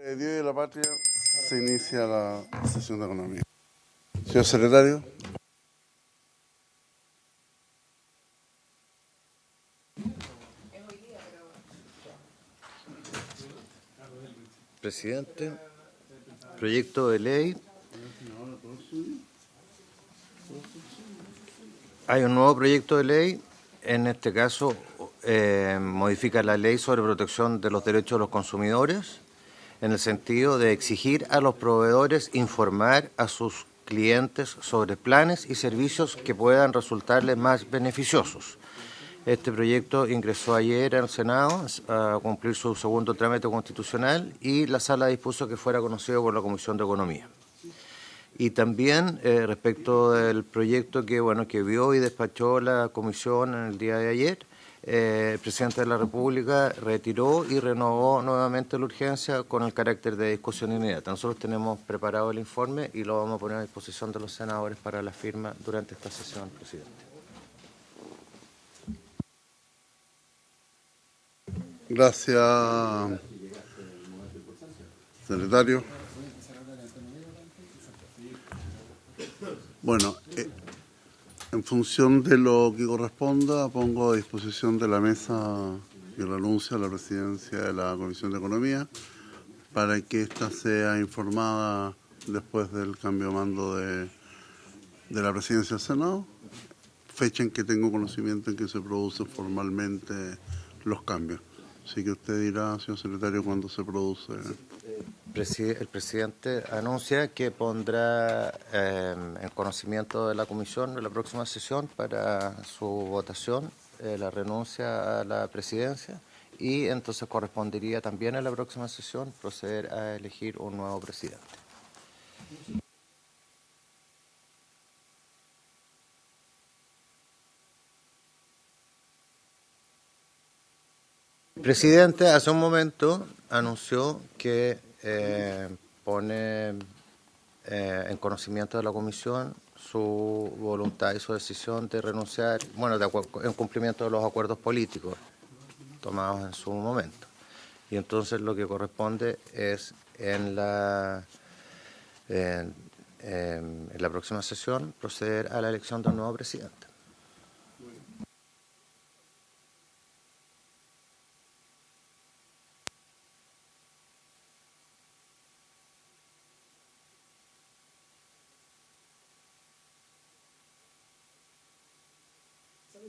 De Dios y de la Patria se inicia la sesión de economía. Señor secretario. Presidente, proyecto de ley. Hay un nuevo proyecto de ley, en este caso modifica la ley sobre protección de los derechos de los consumidores, en el sentido de exigir a los proveedores informar a sus clientes sobre planes y servicios que puedan resultarles más beneficiosos. Este proyecto ingresó ayer al Senado a cumplir su segundo trámite constitucional y la Sala dispuso que fuera conocido por la Comisión de Economía. Y también respecto del proyecto que vio y despachó la Comisión en el día de ayer, el presidente de la República retiró y renovó nuevamente la urgencia con el carácter de discusión inmediata. Nosotros tenemos preparado el informe y lo vamos a poner a disposición de los senadores para la firma durante esta sesión, presidente. Gracias, secretario. Bueno, en función de lo que corresponda, pongo a disposición de la mesa y renuncia a la presidencia de la Comisión de Economía para que ésta sea informada después del cambio de mando de la presidencia del Senado, fecha en que tengo conocimiento en que se producen formalmente los cambios. Así que usted dirá, señor secretario, cuándo se produce. El presidente anuncia que pondrá en conocimiento de la comisión en la próxima sesión para su votación la renuncia a la presidencia y entonces correspondería también en la próxima sesión proceder a elegir un nuevo presidente. El presidente hace un momento anunció que pone en conocimiento de la comisión su voluntad y su decisión de renunciar, en cumplimiento de los acuerdos políticos tomados en su momento. Y entonces lo que corresponde es en la próxima sesión proceder a la elección de un nuevo presidente.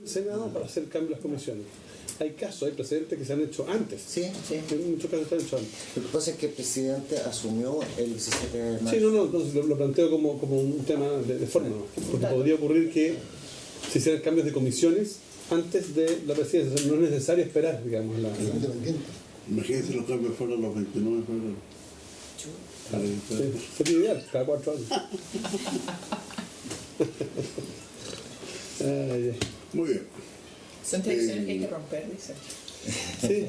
Senado para hacer cambios en las comisiones. Hay casos, hay precedentes que se han hecho antes. Sí. En muchos casos se han hecho antes. Lo que pasa es que el presidente asumió el 17 de marzo. Sí, entonces lo planteo como un tema de forma, ¿no? Porque podría ocurrir que se hicieran cambios de comisiones antes de la presidencia. O sea, no es necesario esperar, digamos, Imagínense los cambios fueron los 29 de febrero. Sería ideal, cada 4 años. Muy bien. Son tradiciones que hay que romper, dicen. Sí,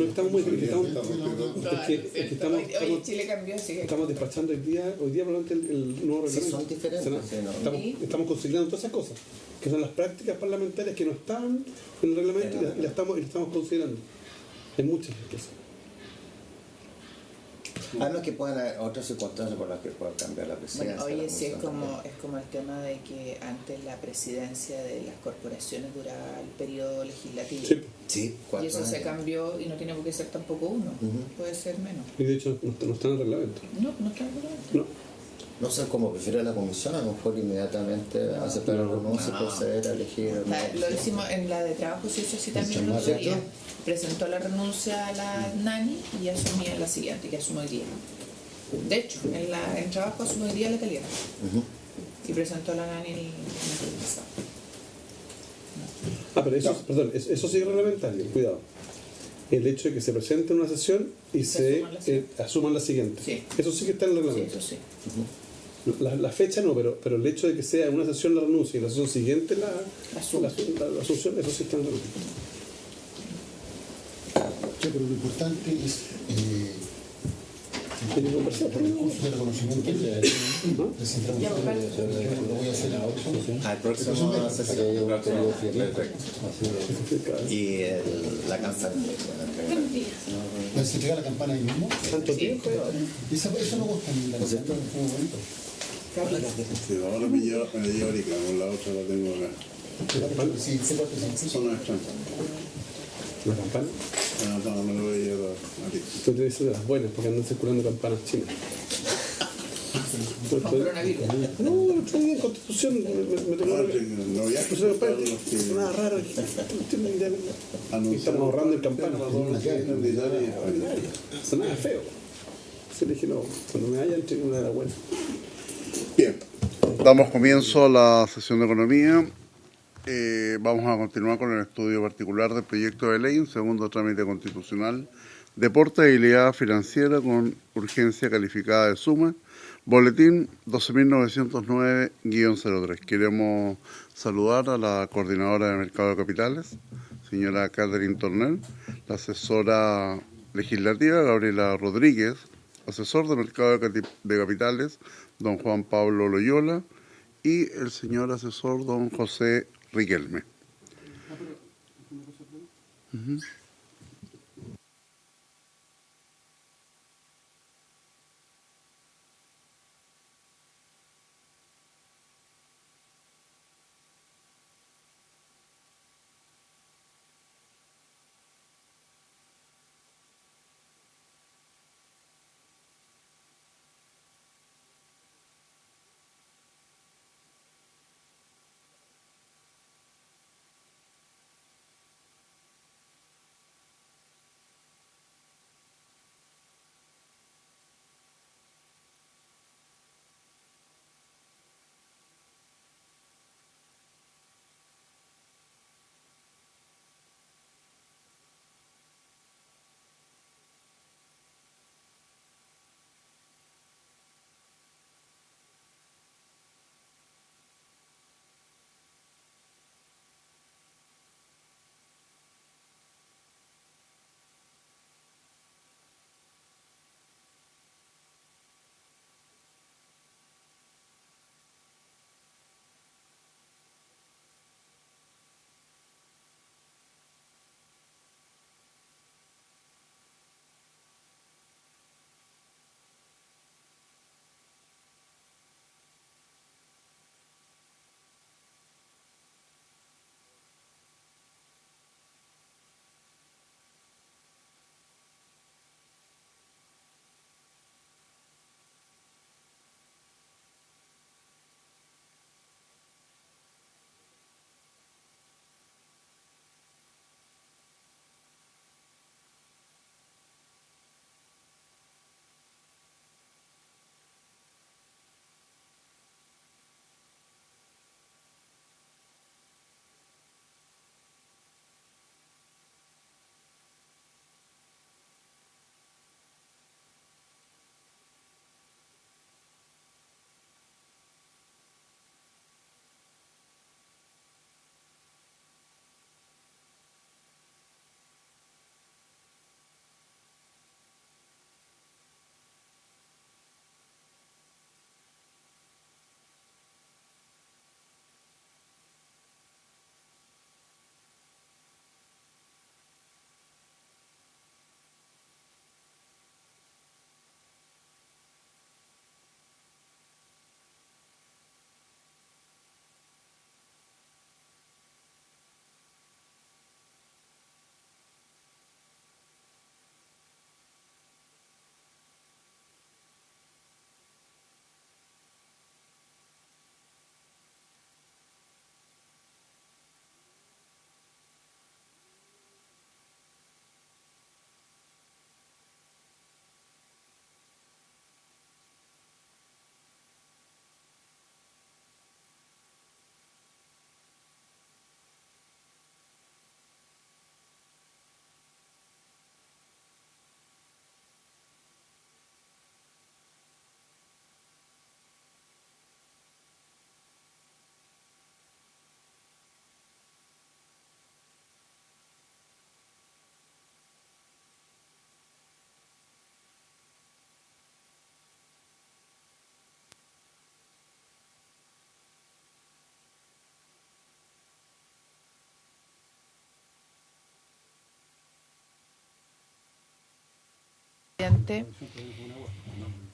estamos muy Oye, Chile cambió, así que estamos despachando hoy día probablemente el nuevo reglamento. Sí, son diferentes. Estamos considerando todas esas cosas, que son las prácticas parlamentarias que no estaban en el reglamento y las estamos considerando. Hay muchas cosas. Además que pueden haber otras circunstancias por las que pueda cambiar la presidencia. bueno, oye, sí, es como el tema de que antes la presidencia de las corporaciones duraba el periodo legislativo. Sí, y eso se cambió y no tiene por qué ser tampoco uno, puede ser menos. Y de hecho no está en el reglamento. No está en el reglamento. No sé cómo prefiere la comisión, a lo mejor inmediatamente aceptar la renuncia y proceder a elegir. Lo hicimos en la de trabajo, se hizo así también el otro día. Presentó la renuncia a la Nani y asumía la siguiente, que asume hoy día. De hecho, en trabajo asume hoy día la Talía. Y presentó la Nani el mes pasado. Pero eso sí es reglamentario, cuidado. El hecho de que se presente una sesión y se asuman la siguiente. Sí. Eso sí que está en el reglamento. Sí, eso sí. La fecha no, pero el hecho de que sea en una sesión la renuncia y la sesión siguiente la asunción, eso sí está en el reglamento. Sí, pero lo importante es Hay que conversar. de reconocimiento presentamos Ya, lo vale. voy a hacer ahora. Al próximo sesión. Y la campaña. ¿Se entrega la campana ahí mismo? ¿Tanto tiempo? Eso no gusta en la receta en algún momento. Sí, ahora me lleva ahorita, con la otra la tengo acá. Sí, sí, sí. Son nuestras. ¿La campana? No, me lo voy a llevar ahorita. Tú te dices de las buenas, porque andan circulando campanas chinas. Con coronavirus. No, el otro día en Constitución me tocó No, ya pues, nada raro. Y estamos ahorrando en campanas. No nada feo. Se le dije, no, cuando me vayan, tengo una de las buenas. Bien, damos comienzo a la sesión de economía. Vamos a continuar con el estudio particular del proyecto de ley, un segundo trámite constitucional de portabilidad financiera con urgencia calificada de suma, boletín 12.909-03. Queremos saludar a la coordinadora de Mercado de Capitales, señora Catherine Tornel, la asesora legislativa Gabriela Rodríguez, asesor de Mercado de Capitales, don Juan Pablo Loyola, y el señor asesor don José Riquelme.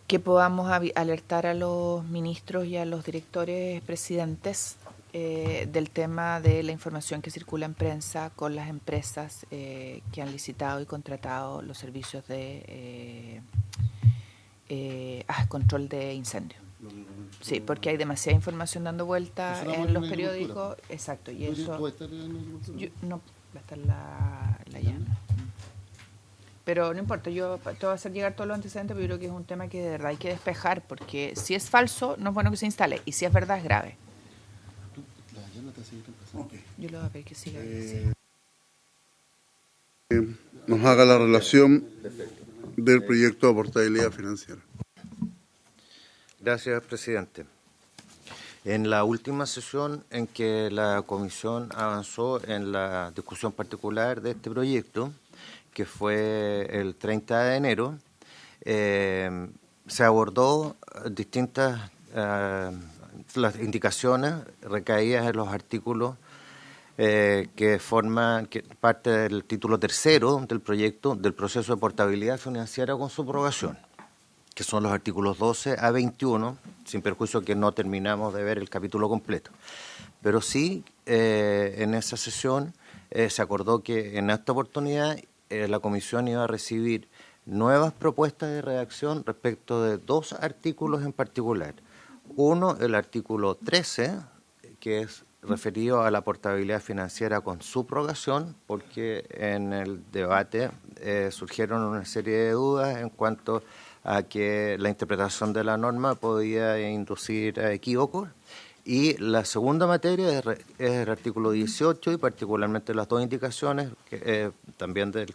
Que podamos alertar a los ministros y a los directores presidentes del tema de la información que circula en prensa con las empresas que han licitado y contratado los servicios de control de incendios. Sí, porque hay demasiada información dando vuelta en los periódicos. Exacto, y eso... No, va a estar la llama. Pero no importa, yo te voy a hacer llegar todos los antecedentes, pero yo creo que es un tema que de verdad hay que despejar, porque si es falso, no es bueno que se instale, y si es verdad, es grave. Yo le voy a pedir que siga. Nos haga la relación del proyecto de portabilidad financiera. Gracias, presidente. En la última sesión en que la comisión avanzó en la discusión particular de este proyecto, que fue el 30 de enero, se abordó distintas las indicaciones recaídas en los artículos que forman parte del título tercero del proyecto del proceso de portabilidad financiera con subrogación, que son los artículos 12 a 21, sin perjuicio que no terminamos de ver el capítulo completo. Pero sí, en esa sesión se acordó que en esta oportunidad la comisión iba a recibir nuevas propuestas de redacción respecto de dos artículos en particular. Uno, el artículo 13, que es referido a la portabilidad financiera con subrogación, porque en el debate surgieron una serie de dudas en cuanto a que la interpretación de la norma podía inducir a equívocos. Y la segunda materia es el artículo 18 y particularmente las dos indicaciones, que, también del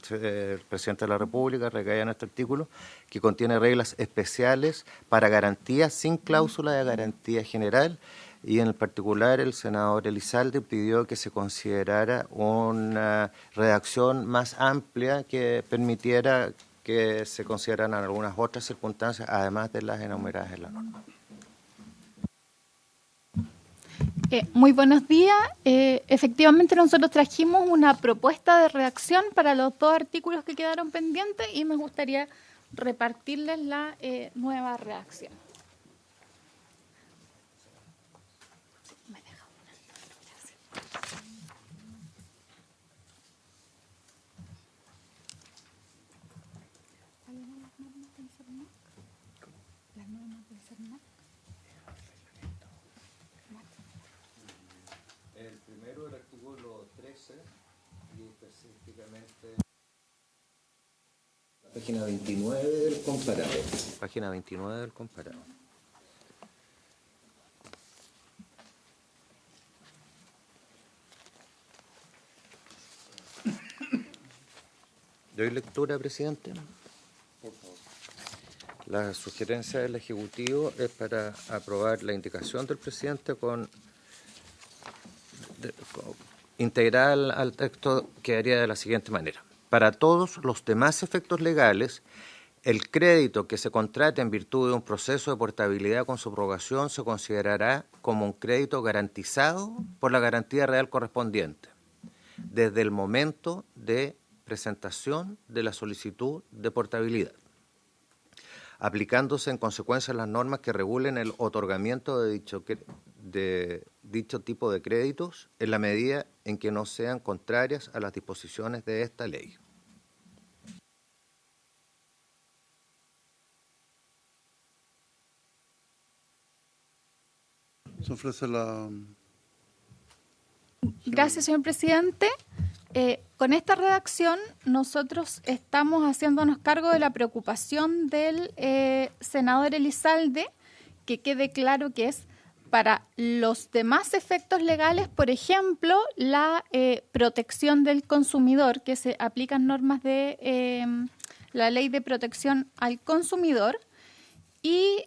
presidente de la República, recaían en este artículo, que contiene reglas especiales para garantías sin cláusula de garantía general. Y en particular el senador Elizalde pidió que se considerara una redacción más amplia que permitiera que se consideraran algunas otras circunstancias, además de las enumeradas en la norma. Muy buenos días. Efectivamente, nosotros trajimos una propuesta de redacción para los dos artículos que quedaron pendientes y me gustaría repartirles la nueva redacción. El primero, el artículo 13, y específicamente la página 29 del comparado. Página 29 del comparado. ¿Doy lectura, presidente? Por favor. La sugerencia del Ejecutivo es para aprobar la indicación del presidente integral al texto quedaría de la siguiente manera. Para todos los demás efectos legales, el crédito que se contrate en virtud de un proceso de portabilidad con subrogación se considerará como un crédito garantizado por la garantía real correspondiente, desde el momento de presentación de la solicitud de portabilidad, aplicándose en consecuencia las normas que regulen el otorgamiento de dicho tipo de créditos en la medida en que no sean contrarias a las disposiciones de esta ley. Se ofrece la... Gracias, señor presidente. Con esta redacción nosotros estamos haciéndonos cargo de la preocupación del senador Elizalde, que quede claro que es para los demás efectos legales, por ejemplo, la protección del consumidor, que se aplican normas de la Ley de Protección al Consumidor, y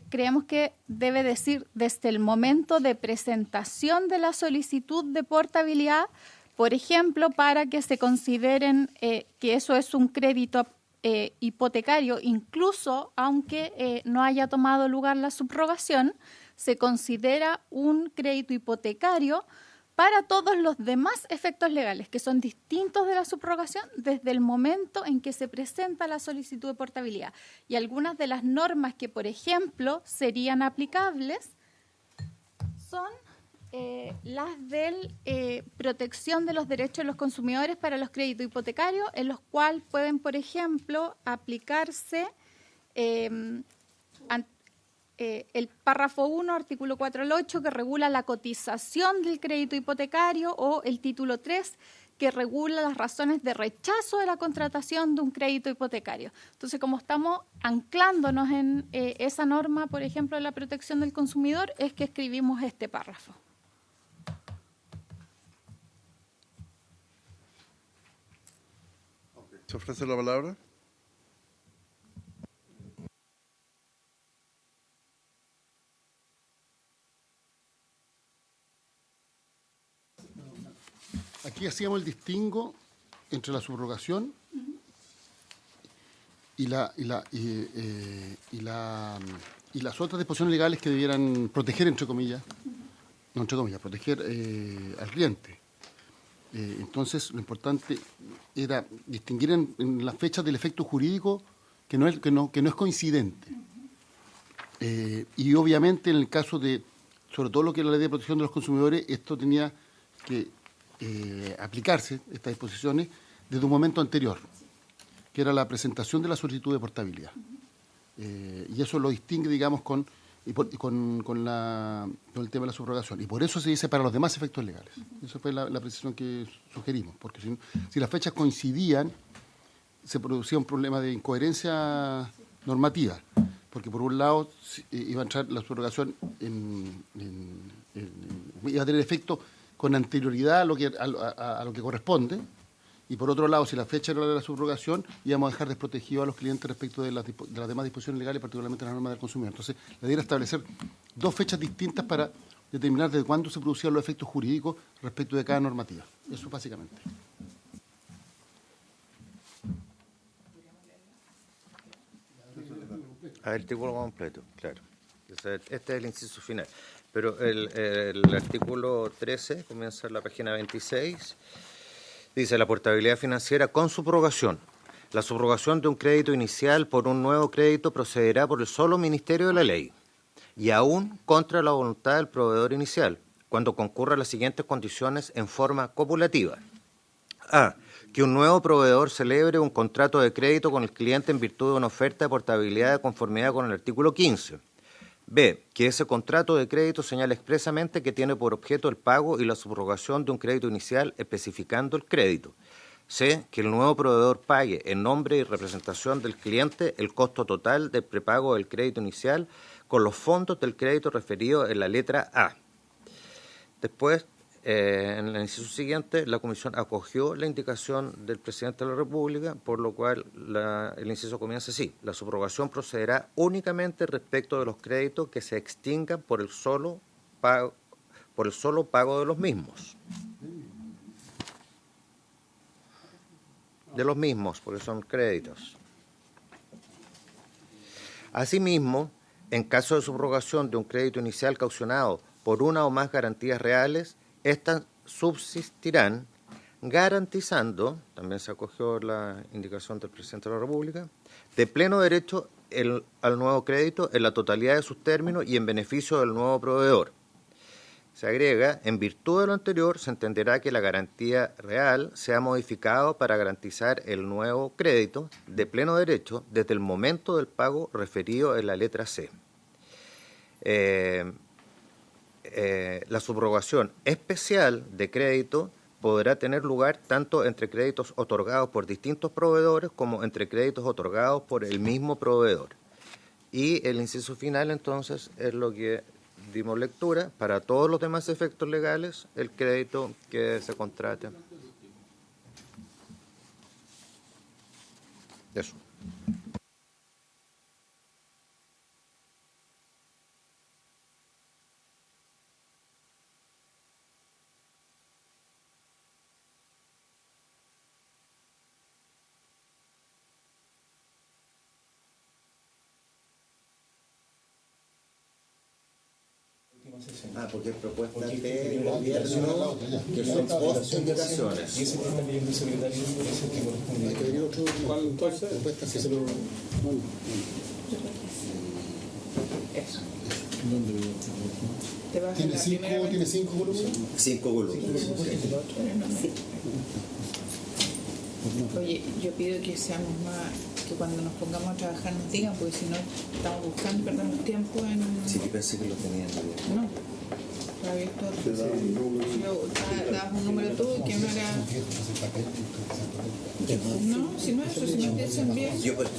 creemos que debe decir desde el momento de presentación de la solicitud de portabilidad, por ejemplo, para que se consideren que eso es un crédito hipotecario, incluso aunque no haya tomado lugar la subrogación, se considera un crédito hipotecario para todos los demás efectos legales, que son distintos de la subrogación desde el momento en que se presenta la solicitud de portabilidad. Y algunas de las normas que, por ejemplo, serían aplicables son las de protección de los derechos de los consumidores para los créditos hipotecarios, en los cuales pueden, por ejemplo, aplicarse el párrafo 1, artículo 4 al 8, que regula la cotización del crédito hipotecario, o el título 3, que regula las razones de rechazo de la contratación de un crédito hipotecario. Entonces, como estamos anclándonos en esa norma, por ejemplo, de la protección del consumidor, es que escribimos este párrafo. ¿Se ofrece la palabra? Aquí hacíamos el distingo entre la subrogación y las otras disposiciones legales que debieran proteger, entre comillas, no entre comillas, proteger al cliente. Entonces, lo importante era distinguir en las fechas del efecto jurídico que no es coincidente. Y obviamente, en el caso de, sobre todo lo que es la ley de protección de los consumidores, esto tenía que aplicarse, estas disposiciones, desde un momento anterior, que era la presentación de la solicitud de portabilidad. Y eso lo distingue, digamos, con el tema de la subrogación. Y por eso se dice para los demás efectos legales. Esa fue la precisión que sugerimos, porque si las fechas coincidían, se producía un problema de incoherencia normativa, porque por un lado iba a entrar la subrogación iba a tener efecto con anterioridad a lo que corresponde, y por otro lado, si la fecha era de la subrogación, íbamos a dejar desprotegidos a los clientes respecto de las demás disposiciones legales, particularmente las normas del consumidor. Entonces, la idea era establecer dos fechas distintas para determinar desde cuándo se producían los efectos jurídicos respecto de cada normativa. Eso básicamente. Artículo completo, claro. Este es el inciso final. Pero el artículo 13, comienza en la página 26, dice la portabilidad financiera con subrogación. La subrogación de un crédito inicial por un nuevo crédito procederá por el solo Ministerio de la Ley y aún contra la voluntad del proveedor inicial, cuando concurran las siguientes condiciones en forma copulativa. A. Que un nuevo proveedor celebre un contrato de crédito con el cliente en virtud de una oferta de portabilidad de conformidad con el artículo 15. B. Que ese contrato de crédito señale expresamente que tiene por objeto el pago y la subrogación de un crédito inicial especificando el crédito. C. Que el nuevo proveedor pague en nombre y representación del cliente el costo total del prepago del crédito inicial con los fondos del crédito referido en la letra A. Después, en el inciso siguiente, la Comisión acogió la indicación del Presidente de la República, por lo cual el inciso comienza así. La subrogación procederá únicamente respecto de los créditos que se extingan por el solo pago de los mismos. De los mismos, porque son créditos. Asimismo, en caso de subrogación de un crédito inicial caucionado por una o más garantías reales, estas subsistirán garantizando, también se acogió la indicación del Presidente de la República, de pleno derecho al nuevo crédito en la totalidad de sus términos y en beneficio del nuevo proveedor. Se agrega, en virtud de lo anterior, se entenderá que la garantía real se ha modificado para garantizar el nuevo crédito de pleno derecho desde el momento del pago referido en la letra C. La subrogación especial de crédito podrá tener lugar tanto entre créditos otorgados por distintos proveedores como entre créditos otorgados por el mismo proveedor. Y el inciso final, entonces, es lo que dimos lectura. Para todos los demás efectos legales, el crédito que se contrate. Eso. Sesión. Porque es propuesta Porque de la alteración a la gobierno, otra, ya. que La son alteración de Hacienda, post-publicaciones. y ese que está pidiendo el secretario es el que corresponde. Hay que venir otro. ¿Cuál entonces? Propuesta que se lo. Eso. ¿Dónde? Te vas a ¿Tiene la cinco, primera ¿tiene 5 volúmenes? 5 volúmenes. Oye, yo pido que seamos más, que cuando nos pongamos a trabajar nos digan, porque si no estamos buscando y perdemos tiempo en... Sí, que pensé que lo tenían. No, está abierto. Yo dabas un número tú y que me haga... No, si no es eso, si nos dicen bien, Yo, pues,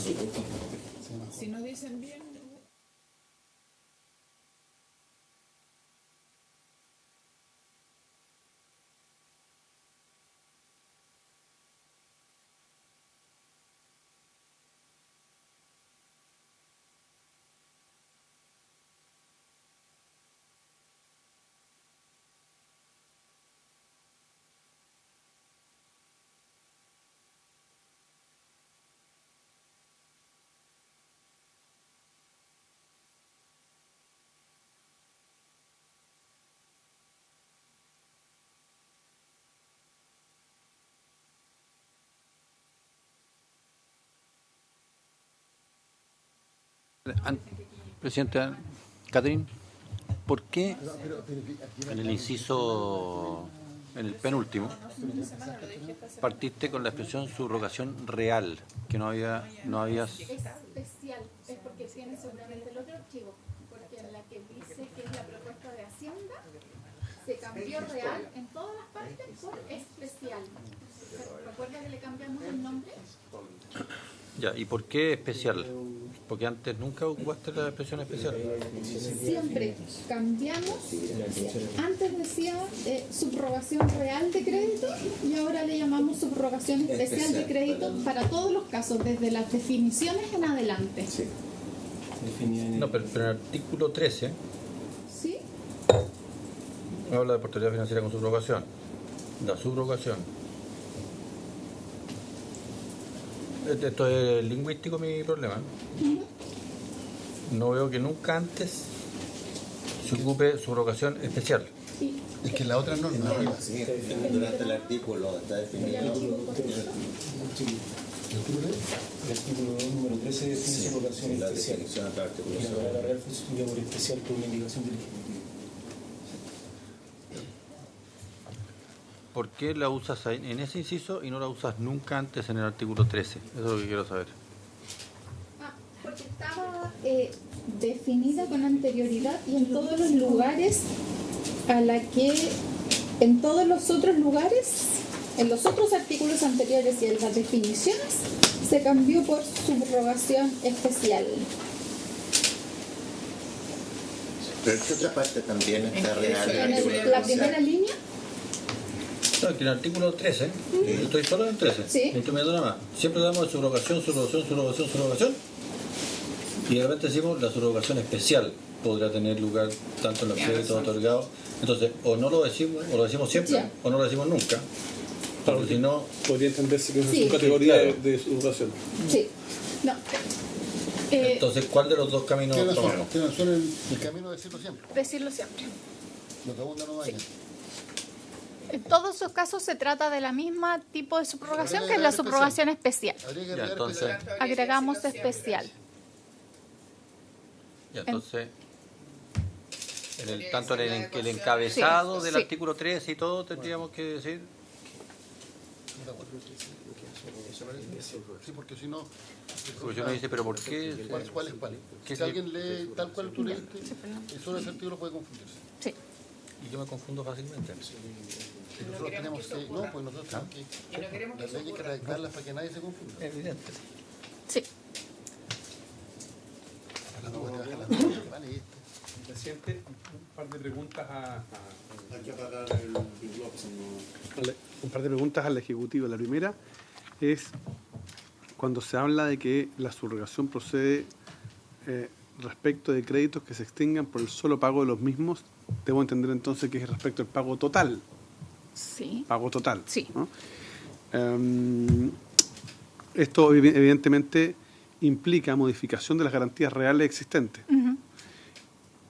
si nos dicen bien... Presidente Catherine, ¿por qué en el inciso, en el penúltimo, partiste con la expresión subrogación real, que no habías... Es especial, es porque tiene seguramente el otro archivo, porque en la que dice que es la propuesta de Hacienda, se cambió real en todas las partes por especial. ¿Recuerda que le cambiamos el nombre? Ya, ¿y por qué especial? Porque antes nunca ocupaste la expresión especial. Siempre cambiamos, antes decía subrogación real de crédito y ahora le llamamos subrogación especial de crédito para todos los casos, desde las definiciones en adelante. No, pero en el artículo 13 ¿Sí? habla de oportunidad financiera con subrogación. La subrogación. Esto es lingüístico mi problema. No veo que nunca antes se ocupe subrogación especial. Es que la otra norma arriba. sí, durante el artículo está definido. El artículo número 13 define Sí, subrogación la especial. definición de la Y articulación. la Real fue sustituida por especial por una indicación del Ejecutivo. ¿Por qué la usas en ese inciso y no la usas nunca antes en el artículo 13? Eso es lo que quiero saber. Porque estaba definida con anterioridad y en todos los lugares a la que, en todos los otros lugares, en los otros artículos anteriores y en las definiciones, se cambió por subrogación especial. Pero esta otra parte también está real. En la primera línea, No, que en el artículo 13, yo estoy solo en el 13, Sí. no estoy viendo nada más. Siempre damos subrogación, subrogación, subrogación, subrogación. Y de repente decimos la subrogación especial podrá tener lugar tanto en los créditos otorgados. Entonces, o no lo decimos, o lo decimos siempre, Ya. o no lo decimos nunca. Porque si no, Podría entenderse que es Sí. una categoría Claro. de subrogación. sí. No. entonces, ¿cuál de los dos caminos Tiene razón, tomamos? tiene razón el camino de decirlo siempre. Decirlo siempre. Lo que abunda no vaya. En todos esos casos se trata de la misma tipo de subrogación que es la subrogación especial. Habría que Ya, agregar entonces, especial. Agregamos especial. ya, entonces tanto en el encabezado Sí, del sí. artículo 13 y todo, tendríamos que decir. Sí, porque si no, Porque uno dice, pero ¿por qué? ¿cuál es cuál? ¿Qué Si alguien lee tal cual tú leíste, solo ese artículo puede confundirse. Sí. Y yo me confundo fácilmente. Y nosotros tenemos que, no, pues nosotros tenemos que, las leyes hay que redactarlas para que nadie se confunda. Evidente. Sí. Vale, listo. Presidente, un par de preguntas Hay que apagar el micrófono. un par de preguntas al Ejecutivo. La primera es cuando se habla de que la subrogación procede respecto de créditos que se extingan por el solo pago de los mismos, debo entender entonces que es respecto al pago total. Sí. Pago total. Sí. ¿No? Esto evidentemente implica modificación de las garantías reales existentes Ujú.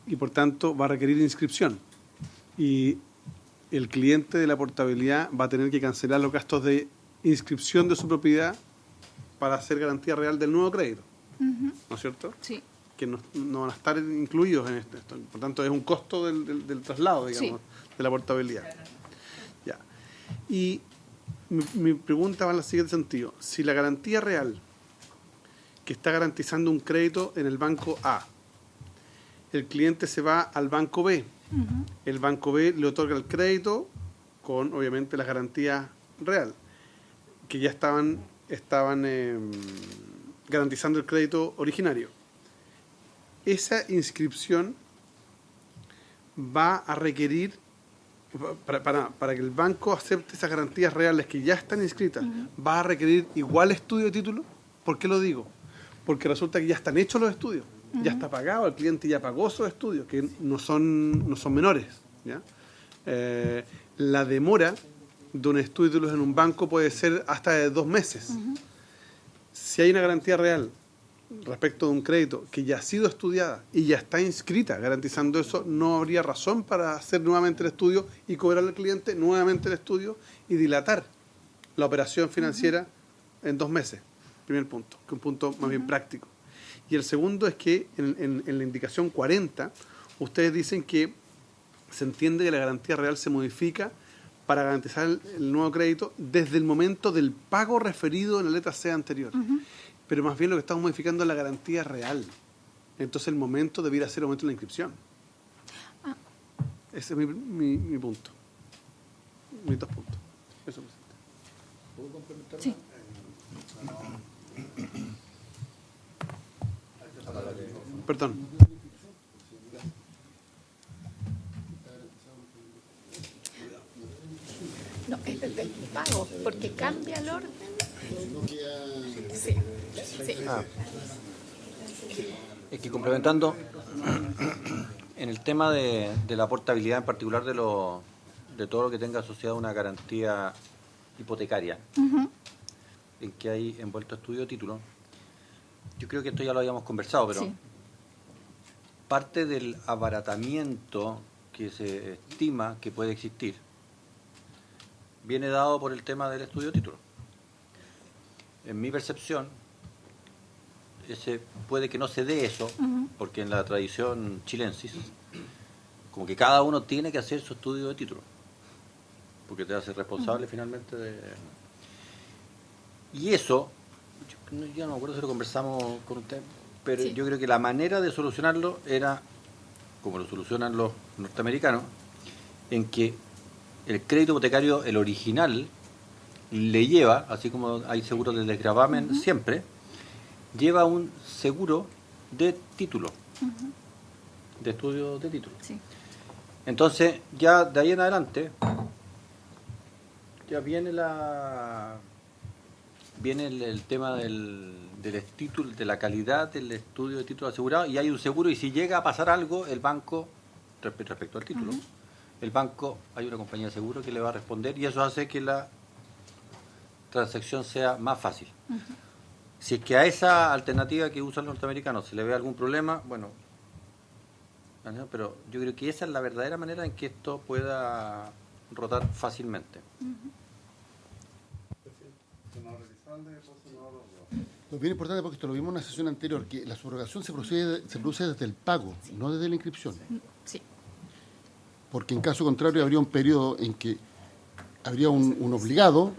y por tanto va a requerir inscripción. y el cliente de la portabilidad va a tener que cancelar los gastos de inscripción de su propiedad para hacer garantía real del nuevo crédito, ¿no es cierto? Sí. Que no van a estar incluidos en esto. Por tanto, es un costo del traslado, digamos, de la portabilidad. Ya. Y mi pregunta va en el siguiente sentido. Si la garantía real que está garantizando un crédito en el banco A, el cliente se va al banco B, el banco B le otorga el crédito con, obviamente, las garantías real, que ya estaban garantizando el crédito originario. Esa inscripción va a requerir, para que el banco acepte esas garantías reales que ya están inscritas, va a requerir igual estudio de título. ¿Por qué lo digo? Porque resulta que ya están hechos los estudios, ya está pagado, el cliente ya pagó esos estudios, que no son menores, ¿ya? La demora de un estudio de títulos en un banco puede ser hasta de 2 meses. Si hay una garantía real respecto de un crédito que ya ha sido estudiada y ya está inscrita garantizando eso, no habría razón para hacer nuevamente el estudio y cobrar al cliente nuevamente el estudio y dilatar la operación financiera en 2 meses. Primer punto, que es un punto más bien práctico. Y el segundo es que en la indicación 40 ustedes dicen que se entiende que la garantía real se modifica para garantizar el nuevo crédito desde el momento del pago referido en la letra C anterior. Pero más bien lo que estamos modificando es la garantía real. Entonces el momento debiera ser el momento de la inscripción. Ese es mi punto. Mis 2 puntos. Eso, presidente. ¿Puedo complementar? Sí. Perdón. No, es desde el pago, porque cambia el orden. Sí. Es que complementando, en el tema de la portabilidad, en particular de todo lo que tenga asociado una garantía hipotecaria, en que hay envuelto estudio de título, yo creo que esto ya lo habíamos conversado, pero parte del abaratamiento que se estima que puede existir viene dado por el tema del estudio de título. En mi percepción, puede que no se dé eso, porque en la tradición chilensis, como que cada uno tiene que hacer su estudio de título, porque te hace responsable finalmente de... Y eso, yo no me acuerdo si lo conversamos con usted, pero yo creo que la manera de solucionarlo era, como lo solucionan los norteamericanos, en que el crédito hipotecario, el original, le lleva, así como hay seguros de desgravamen siempre, lleva un seguro de título, de estudio de título. Sí. Entonces, ya de ahí en adelante, ya viene el tema del título, de la calidad del estudio de título asegurado, y hay un seguro, y si llega a pasar algo, el banco, respecto al título, el banco, hay una compañía de seguro que le va a responder, y eso hace que la transacción sea más fácil. Si es que a esa alternativa que usan los norteamericanos se le ve algún problema, bueno, pero yo creo que esa es la verdadera manera en que esto pueda rotar fácilmente. Es bien importante, porque esto lo vimos en una sesión anterior, que la subrogación se produce desde el pago, no desde la inscripción. Sí. Porque en caso contrario habría un periodo en que habría un obligado,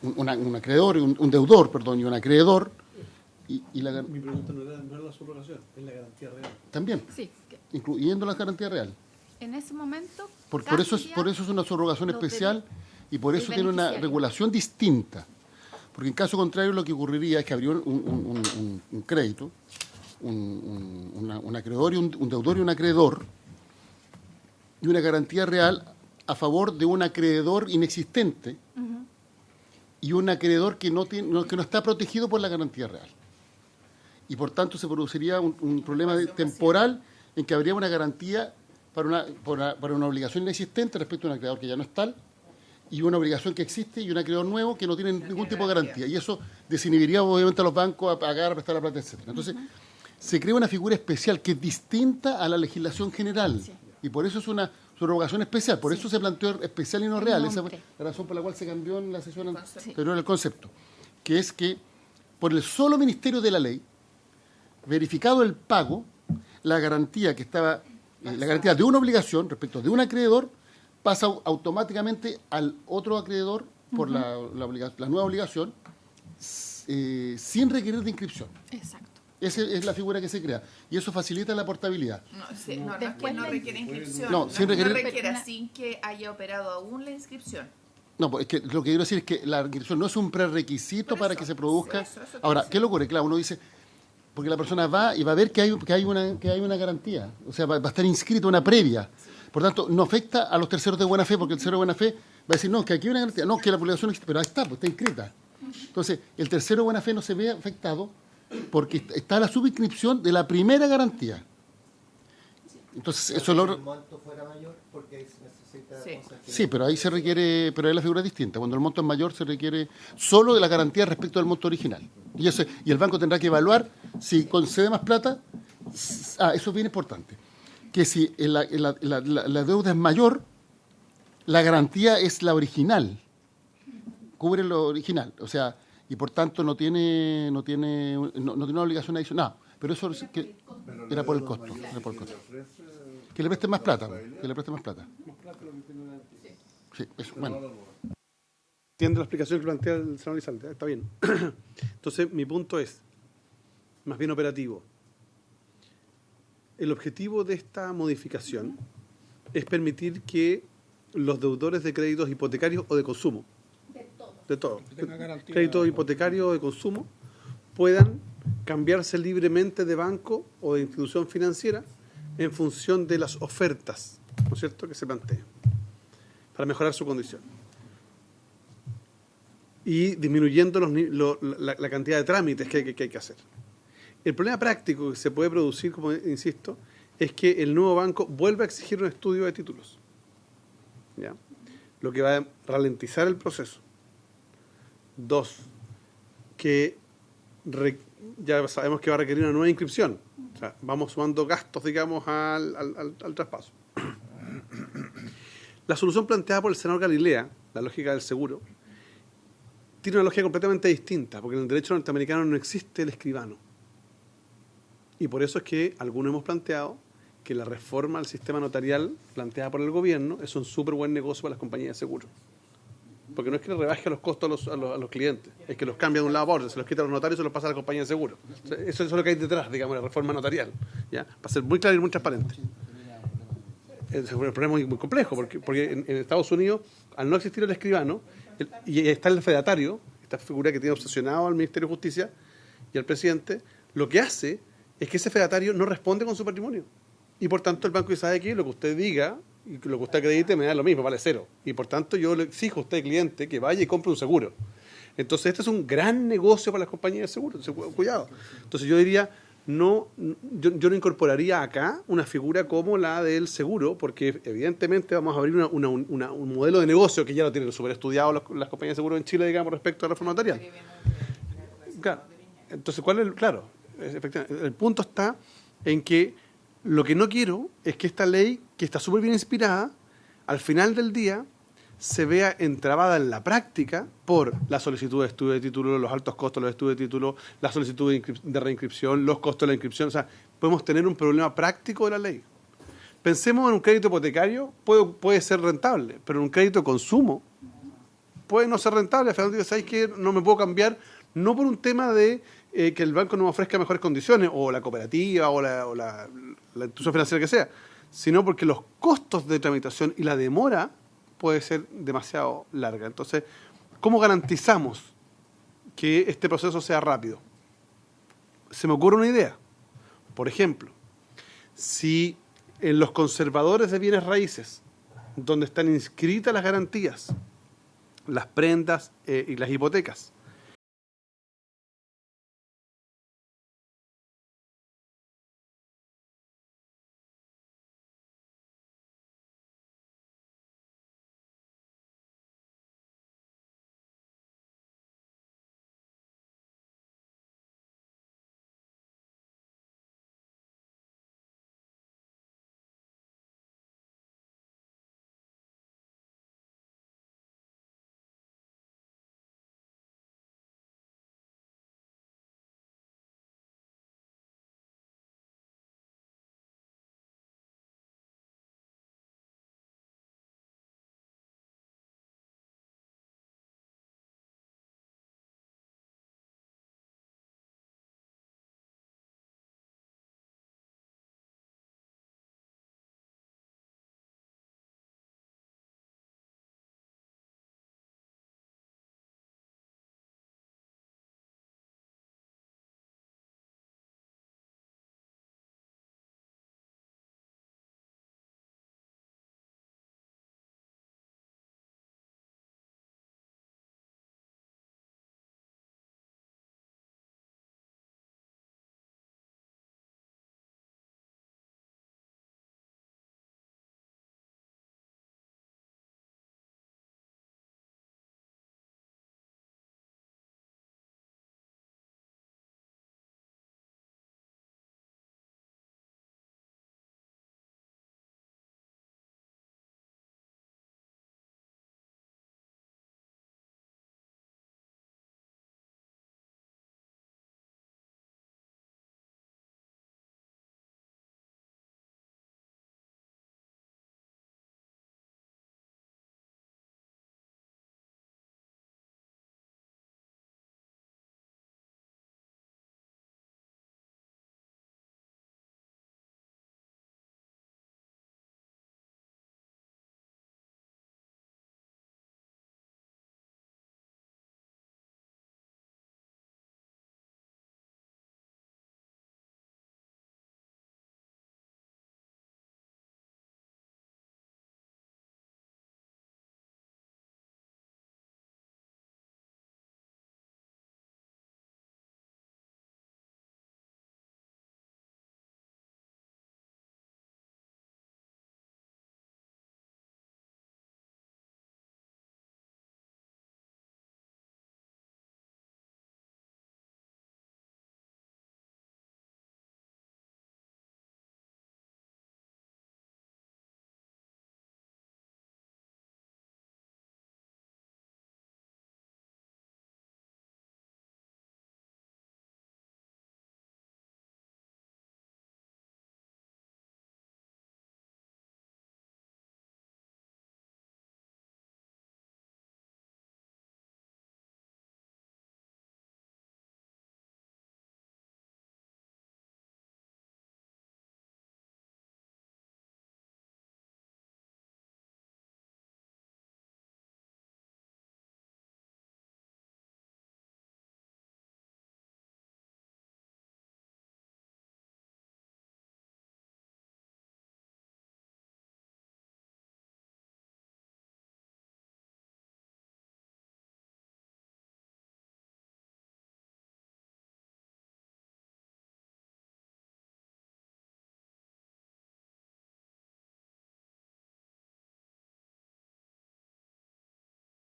un acreedor, un deudor, perdón, y un acreedor. Mi pregunta no era la subrogación, es la garantía real. También, Sí. incluyendo la garantía real. En ese momento... Por eso es una subrogación especial, y por eso tiene una regulación distinta. Porque en caso contrario lo que ocurriría es que habría un crédito, un acreedor y un deudor y un acreedor, y una garantía real a favor de un acreedor inexistente y un acreedor que no está protegido por la garantía real. Y por tanto se produciría un problema temporal en que habría una garantía para una obligación inexistente respecto a un acreedor que ya no es tal, y una obligación que existe y un acreedor nuevo que no tiene ningún tipo de garantía. Y eso desinhibiría obviamente a los bancos a pagar, a prestar la plata, etc. Entonces, se crea una figura especial que es distinta a la legislación general. Y por eso es una subrogación especial, por eso se planteó especial y no real. Esa fue nombre. la razón por la cual se cambió en la sesión Concepto. anterior el concepto, que es que por el solo ministerio de la ley, verificado el pago, la garantía que estaba, la garantía de una obligación respecto de un acreedor pasa automáticamente al otro acreedor por la nueva obligación sin requerir de inscripción. Exacto. Esa es la figura que se crea y eso facilita la portabilidad. No, sí, no es Después que no la- requiere inscripción. No, sin requerir- requiere sin que haya operado aún la inscripción. No, pues es que lo que quiero decir es que la inscripción no es un prerequisito Por para eso, que se produzca. eso te Ahora, decía. ¿qué le ocurre? Claro, uno dice, porque la persona va y va a ver que hay una garantía, o sea, va a estar inscrito una previa. Por tanto, no afecta a los terceros de buena fe, porque el tercero de buena fe va a decir, no, que aquí hay una garantía, no, que la obligación existe, pero ahí está, pues está inscrita. Entonces, el tercero de buena fe no se ve afectado porque está la subinscripción de la primera garantía. Entonces, eso Si lo... el monto fuera mayor, porque ahí se necesita Sí. consentimiento. Sí, pero ahí se requiere, pero ahí la figura es distinta. Cuando el monto es mayor se requiere solo de la garantía respecto al monto original. Y el banco tendrá que evaluar si concede más plata. Eso es bien importante. Que si la deuda es mayor, la garantía es la original. Cubre lo original. O sea, y por tanto no tiene una obligación adicional. No, pero eso era por el costo. Era por el costo. Que le presten más plata. Que le presten más plata. Sí, eso, bueno. Entiendo la explicación que plantea el senador Elizalde, está bien. Entonces, mi punto es, más bien operativo. El objetivo de esta modificación es permitir que los deudores de créditos hipotecarios o de consumo, de todo, créditos hipotecarios o de consumo, puedan cambiarse libremente de banco o de institución financiera en función de las ofertas, ¿no es cierto?, que se plantean para mejorar su condición. Y disminuyendo la cantidad de trámites que hay que hacer. El problema práctico que se puede producir, como insisto, es que el nuevo banco vuelva a exigir un estudio de títulos, ¿ya? Lo que va a ralentizar el proceso. 2, que ya sabemos que va a requerir una nueva inscripción. O sea, vamos sumando gastos, digamos, al traspaso. La solución planteada por el senador Galilea, la lógica del seguro, tiene una lógica completamente distinta, porque en el derecho norteamericano no existe el escribano. Y por eso es que algunos hemos planteado que la reforma al sistema notarial planteada por el gobierno es un súper buen negocio para las compañías de seguro. Porque no es que le rebaje los costos a los clientes, es que los cambia de un lado a otro, se los quita a los notarios y se los pasa a la compañía de seguro. O sea, eso es lo que hay detrás, digamos, de la reforma notarial, ¿ya? Para ser muy claro y muy transparente. Es un problema muy complejo, porque en Estados Unidos, al no existir el escribano, y está el fedatario, esta figura que tiene obsesionado al Ministerio de Justicia y al presidente, lo que hace es que ese fedatario no responde con su patrimonio. Y por tanto el banco dice, ¿sabe qué? Lo que usted diga y lo que usted acredite me da lo mismo, vale cero. Y por tanto yo le exijo a usted, cliente, que vaya y compre un seguro. Entonces este es un gran negocio para las compañías de seguro. Entonces, cuidado. Entonces yo diría, yo no incorporaría acá una figura como la del seguro, porque evidentemente vamos a abrir un modelo de negocio que ya lo tienen súper estudiado las compañías de seguro en Chile, digamos, respecto a la reforma notarial. Claro. Entonces, efectivamente, el punto está en que lo que no quiero es que esta ley, que está súper bien inspirada, al final del día se vea entrabada en la práctica por la solicitud de estudio de título, los altos costos de los estudios de título, la solicitud de reinscripción, los costos de la inscripción. O sea, podemos tener un problema práctico de la ley. Pensemos en un crédito hipotecario, puede ser rentable, pero en un crédito de consumo puede no ser rentable. Al final del día, ¿sabes qué? No me puedo cambiar, no por un tema de que el banco no me ofrezca mejores condiciones, o la cooperativa, o la institución financiera que sea, sino porque los costos de tramitación y la demora puede ser demasiado larga. Entonces, ¿cómo garantizamos que este proceso sea rápido? Se me ocurre una idea. Por ejemplo, si en los conservadores de bienes raíces, donde están inscritas las garantías, las prendas y las hipotecas,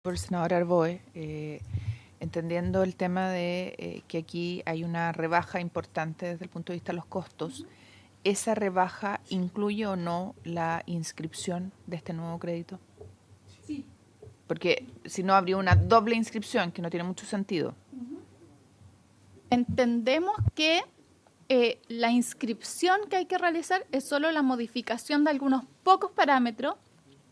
Por el senador Arboe, entendiendo el tema de que aquí hay una rebaja importante desde el punto de vista de los costos, ¿esa rebaja incluye o no la inscripción de este nuevo crédito? Sí. Porque si no, habría una doble inscripción que no tiene mucho sentido. Entendemos que la inscripción que hay que realizar es solo la modificación de algunos pocos parámetros.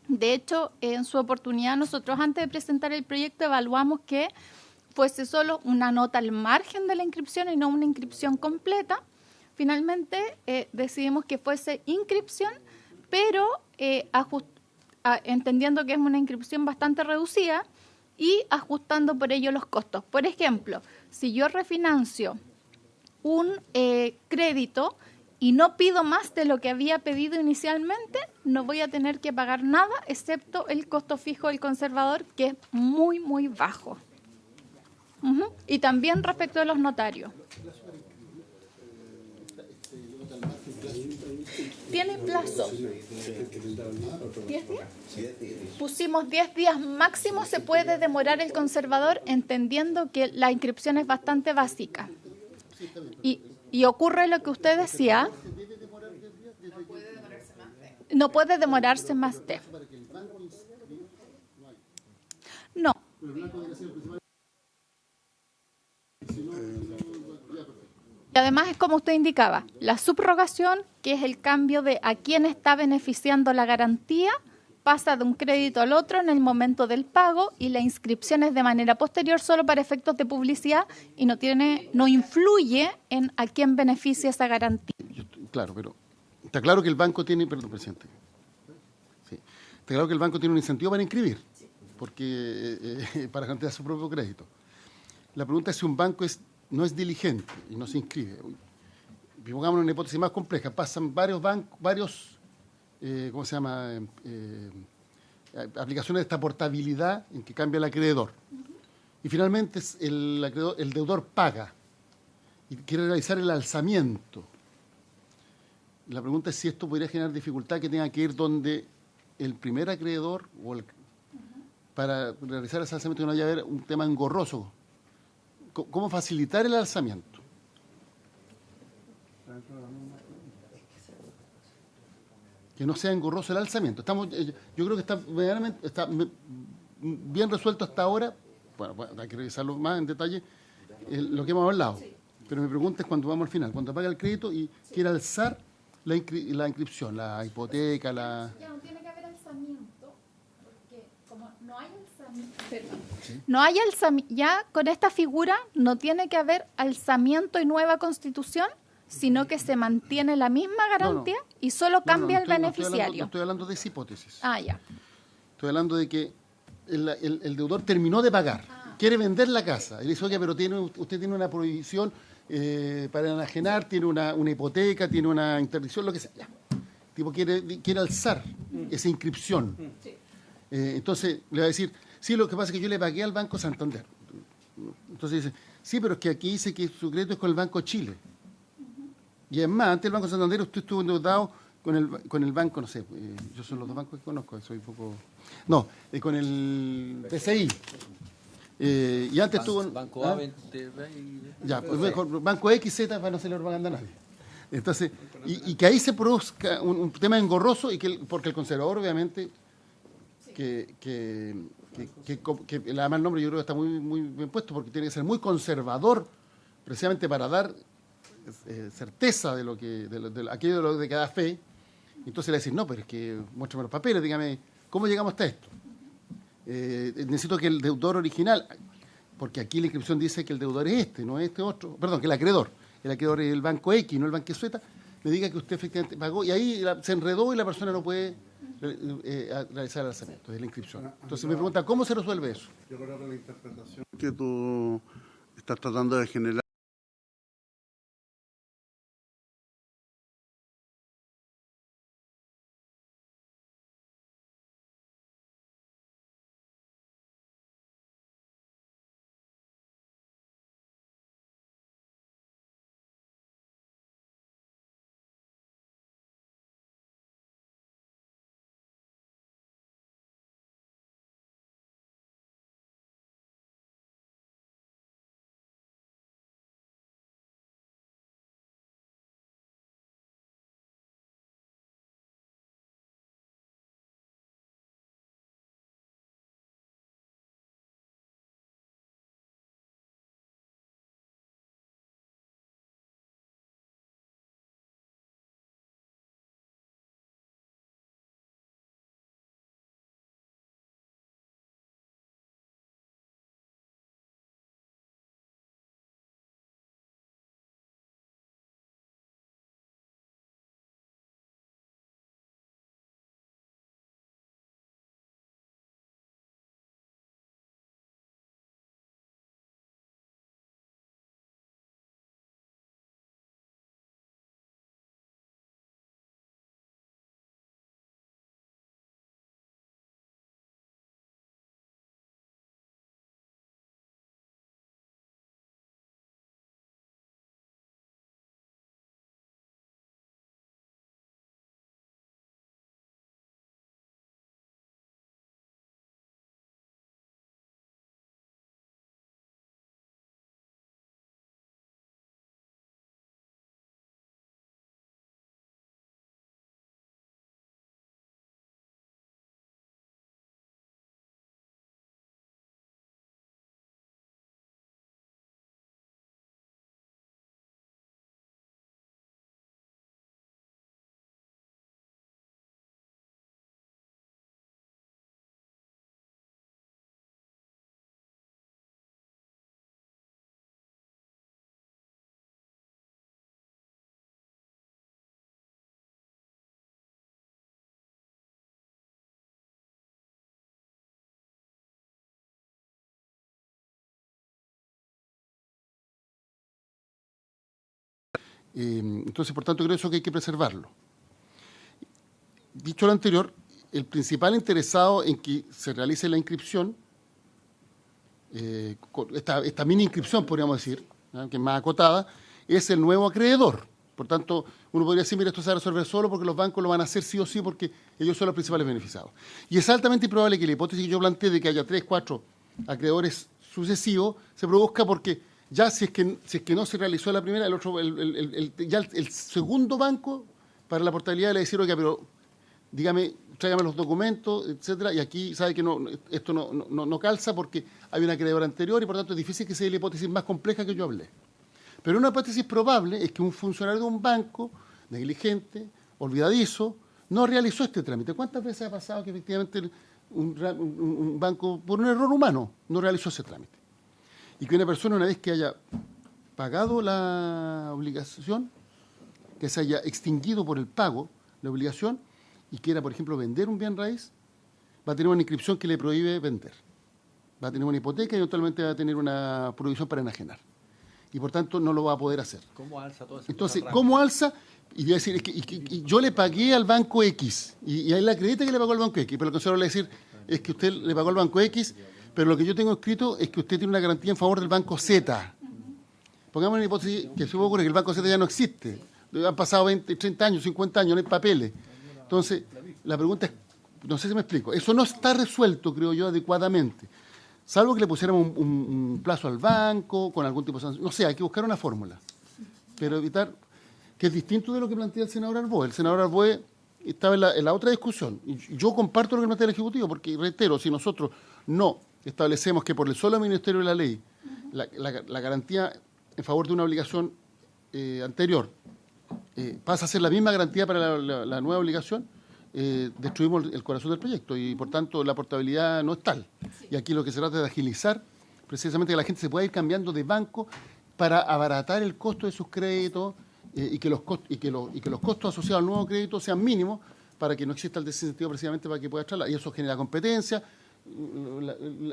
De hecho, en su oportunidad, nosotros antes de presentar el proyecto evaluamos que fuese solo una nota al margen de la inscripción y no una inscripción completa. Finalmente, decidimos que fuese inscripción, pero entendiendo que es una inscripción bastante reducida y ajustando por ello los costos. Por ejemplo, si yo refinancio un crédito y no pido más de lo que había pedido inicialmente, no voy a tener que pagar nada excepto el costo fijo del conservador, que es muy, muy bajo. Y también respecto de los notarios. ¿Tiene plazo? 10 días. Pusimos 10 días máximo, se puede demorar el conservador, entendiendo que la inscripción es bastante básica. Y ocurre lo que usted decía. No puede demorarse más de. No. Y además es como usted indicaba, la subrogación, que es el cambio de a quién está beneficiando la garantía, pasa de un crédito al otro en el momento del pago, y la inscripción es de manera posterior solo para efectos de publicidad y no influye en a quién beneficia esa garantía. Claro, pero está claro que el banco tiene, perdón, presidente. Sí, está claro que el banco tiene un incentivo para inscribir, porque para garantizar su propio crédito. La pregunta es si un banco no es diligente y no se inscribe. Pongámonos una hipótesis más compleja. Pasan varios bancos, ¿cómo se llama? Aplicaciones de esta portabilidad en que cambia el acreedor. Y finalmente el deudor paga y quiere realizar el alzamiento. La pregunta es si esto podría generar dificultad que tenga que ir donde el primer acreedor para realizar ese alzamiento, que no haya haber un tema engorroso. ¿Cómo facilitar el alzamiento? Que no sea engorroso el alzamiento. Yo creo que está bien resuelto hasta ahora. Bueno, hay que revisarlo más en detalle, lo que hemos hablado. Pero mi pregunta es cuando vamos al final, cuando paga el crédito y quiere alzar la inscripción, la hipoteca, Ya no tiene que haber alzamiento, porque como no hay alzamiento, ya con esta figura no tiene que haber alzamiento y nueva constitución, sino que se mantiene la misma garantía y solo cambia el beneficiario. No estoy hablando de esa hipótesis. Ya. Estoy hablando de que el deudor terminó de pagar, quiere vender la casa. Y le dice, oye, pero usted tiene una prohibición para enajenar, tiene una hipoteca, tiene una interdicción, lo que sea. Ya. El tipo quiere alzar esa inscripción. Sí. Entonces le va a decir, sí, lo que pasa es que yo le pagué al Banco Santander. Entonces dice, sí, pero es que aquí dice que su crédito es con el Banco Chile. Y además, antes del Banco Santander usted estuvo endeudado con el banco, no sé, yo son los dos bancos que conozco, soy un poco... No, con el PCI. Y antes estuvo... Banco A, Ya, pues mejor, Banco XZ para no hacerle propaganda a nadie. Entonces, y que ahí se produzca un tema engorroso, porque el conservador, obviamente, que además el nombre yo creo que está muy bien puesto, porque tiene que ser muy conservador, precisamente para dar certeza de aquello de que da fe. Entonces le decís, no, pero es que muéstrame los papeles, dígame, ¿cómo llegamos hasta esto? Necesito que el deudor original, porque aquí la inscripción dice que el deudor es no es este otro, perdón, que el acreedor es el Banco X, no el Banco Z, me diga que usted efectivamente pagó, y ahí se enredó y la persona no puede realizar el alzamiento de la inscripción. Entonces me pregunta, ¿cómo se resuelve eso? Yo creo que la interpretación que tú estás tratando de generar Entonces, por tanto, creo eso que hay que preservarlo. Dicho lo anterior, el principal interesado en que se realice la inscripción, esta mini inscripción, podríamos decir, ¿no?, que es más acotada, es el nuevo acreedor. Por tanto, uno podría decir, mira, esto se va a resolver solo porque los bancos lo van a hacer sí o sí porque ellos son los principales beneficiados. Y es altamente improbable que la hipótesis que yo planteé de que haya 3, 4 acreedores sucesivos se produzca porque ya si es que no se realizó la primera, el segundo banco para la portabilidad le decir, oiga, pero dígame, tráigame los documentos, etcétera, y aquí sabe que esto no calza porque hay un acreedor anterior y por tanto es difícil que sea la hipótesis más compleja que yo hablé. Pero una hipótesis probable es que un funcionario de un banco, negligente, olvidadizo, no realizó este trámite. ¿Cuántas veces ha pasado que efectivamente un banco, por un error humano, no realizó ese trámite? Y que una persona, una vez que haya pagado la obligación, que se haya extinguido por el pago la obligación y quiera, por ejemplo, vender un bien raíz, va a tener una inscripción que le prohíbe vender. Va a tener una hipoteca y eventualmente va a tener una prohibición para enajenar. Y por tanto no lo va a poder hacer. ¿Cómo alza todo eso? Entonces, ¿cómo alza? Y voy a decir, y yo le pagué al banco X, y ahí le acredita que le pagó al banco X, pero el consejero le va a decir, es que usted le pagó al banco X, pero lo que yo tengo escrito es que usted tiene una garantía en favor del banco Z. Pongamos una hipótesis que se me ocurre que el banco Z ya no existe. Han pasado 20, 30 años, 50 años, no hay papeles. Entonces, la pregunta es, no sé si me explico, eso no está resuelto, creo yo, adecuadamente. Salvo que le pusiéramos un plazo al banco, con algún tipo de sanción. No sé, hay que buscar una fórmula. Pero evitar, que es distinto de lo que plantea el senador Arboe. El senador Arboe estaba en la otra discusión. Y yo comparto lo que plantea el Ejecutivo, porque, reitero, si nosotros no establecemos que por el solo Ministerio de la Ley la garantía en favor de una obligación anterior pasa a ser la misma garantía para la nueva obligación, destruimos el corazón del proyecto y por tanto la portabilidad no es tal. Y aquí lo que se trata es de agilizar precisamente que la gente se pueda ir cambiando de banco para abaratar el costo de sus créditos y que los costos asociados al nuevo crédito sean mínimos para que no exista el desincentivo precisamente para que pueda trasladar. Y eso genera competencia,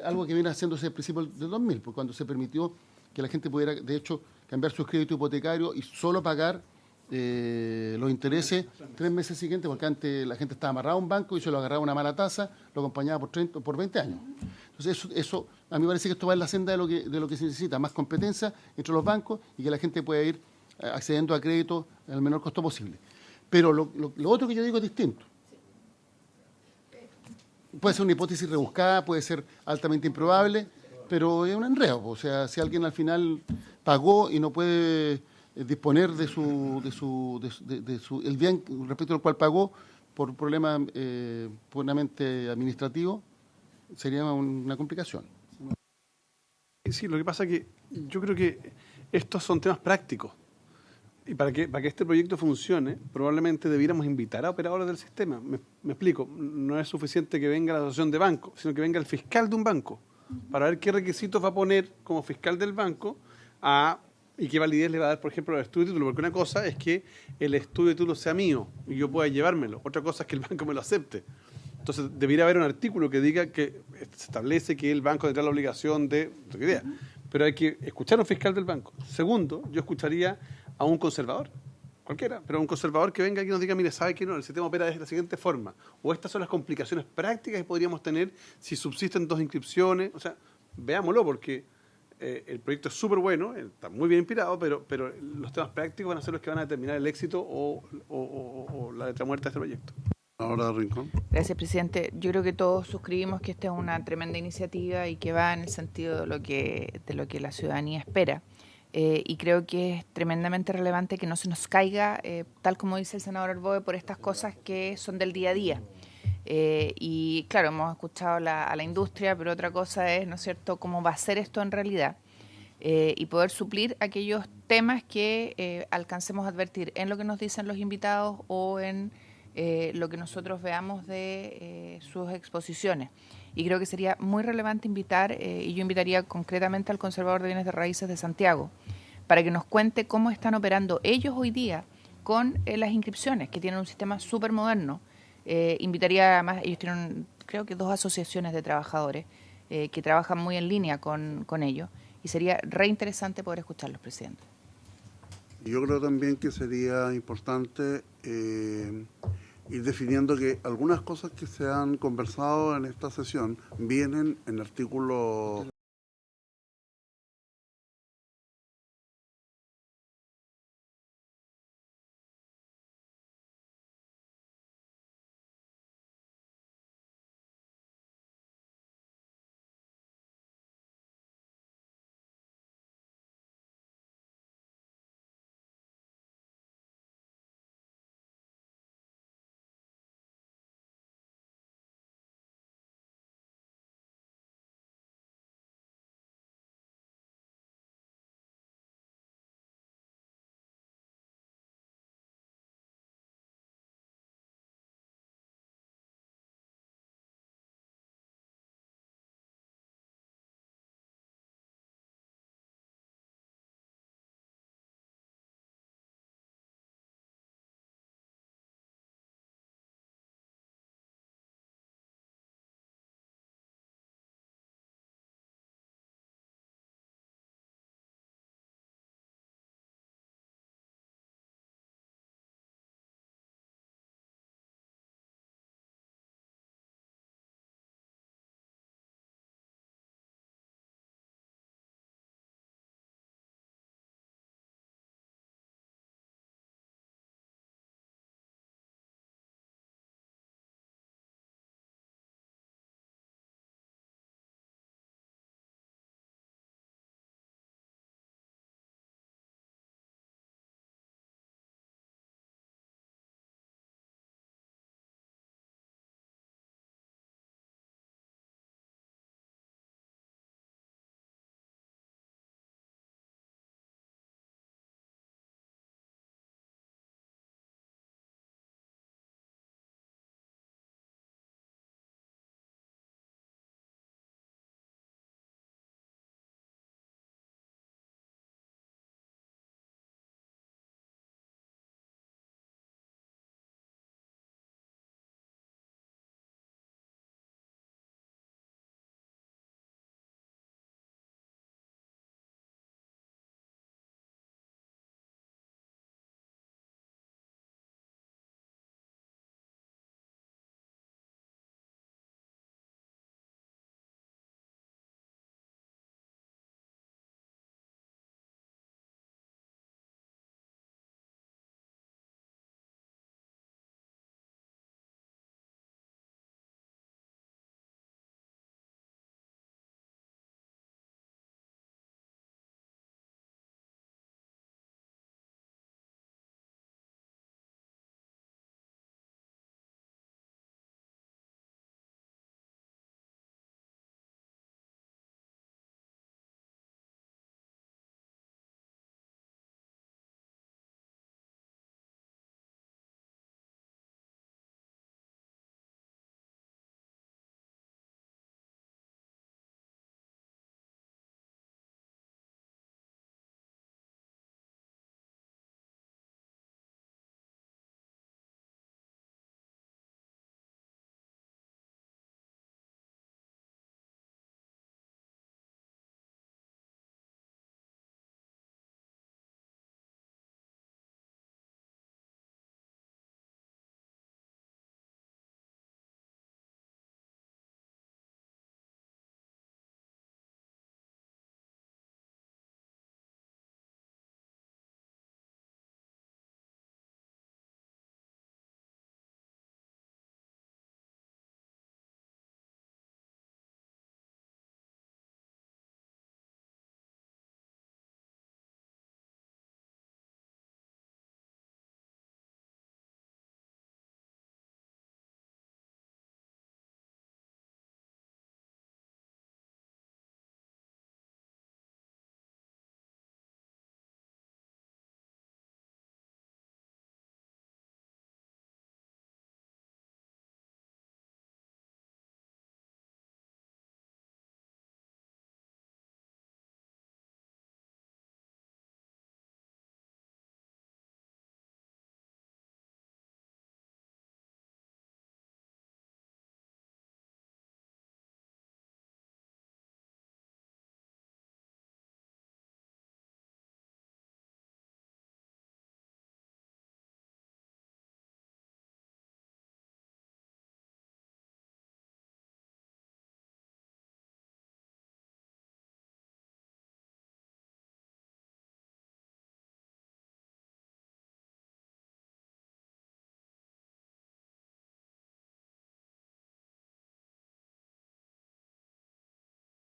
algo que viene haciéndose al principio del 2000, pues cuando se permitió que la gente pudiera, de hecho, cambiar sus créditos hipotecarios y solo pagar los intereses 3 meses siguientes, porque antes la gente estaba amarrada a un banco y se lo agarraba una mala tasa, lo acompañaba por 20 años. Entonces eso a mí me parece que esto va en la senda de lo que se necesita, más competencia entre los bancos y que la gente pueda ir accediendo a crédito al menor costo posible. Pero lo otro que yo digo es distinto. Puede ser una hipótesis rebuscada, puede ser altamente improbable, pero es un enredo. O sea, si alguien al final pagó y no puede disponer de el bien respecto al cual pagó por problemas puramente administrativos, sería una complicación. Sí, lo que pasa es que yo creo que estos son temas prácticos. Y para que este proyecto funcione, probablemente debiéramos invitar a operadores del sistema. Me explico, no es suficiente que venga la asociación de bancos, sino que venga el fiscal de un banco, para ver qué requisitos va a poner como fiscal del banco y qué validez le va a dar, por ejemplo, al estudio de título. Porque una cosa es que el estudio de título sea mío y yo pueda llevármelo. Otra cosa es que el banco me lo acepte. Entonces, debería haber un artículo que diga que se establece que el banco tendrá la obligación de... No tengo idea. Pero hay que escuchar a un fiscal del banco. Segundo, yo escucharía a un conservador, cualquiera, pero un conservador que venga y nos diga, mire, ¿sabe qué? No, el sistema opera de la siguiente forma. O estas son las complicaciones prácticas que podríamos tener si subsisten 2 inscripciones. O sea, veámoslo, porque el proyecto es súper bueno, está muy bien inspirado, pero los temas prácticos van a ser los que van a determinar el éxito o la letra muerta de este proyecto. Ahora, Rincón. Gracias, presidente. Yo creo que todos suscribimos que esta es una tremenda iniciativa y que va en el sentido de lo que la ciudadanía espera. Y creo que es tremendamente relevante que no se nos caiga, tal como dice el senador Arboe, por estas cosas que son del día a día. Y claro, hemos escuchado a la industria, pero otra cosa es, ¿no es cierto?, cómo va a ser esto en realidad. Y poder suplir aquellos temas que alcancemos a advertir en lo que nos dicen los invitados o en lo que nosotros veamos de sus exposiciones. Y creo que sería muy relevante invitar, y yo invitaría concretamente al Conservador de Bienes de Raíces de Santiago, para que nos cuente cómo están operando ellos hoy día con las inscripciones, que tienen un sistema súper moderno. Invitaría además, ellos tienen creo que 2 asociaciones de trabajadores que trabajan muy en línea con ellos, y sería re interesante poder escucharlos, presidente. Yo creo también que sería importante ir definiendo que algunas cosas que se han conversado en esta sesión vienen en artículos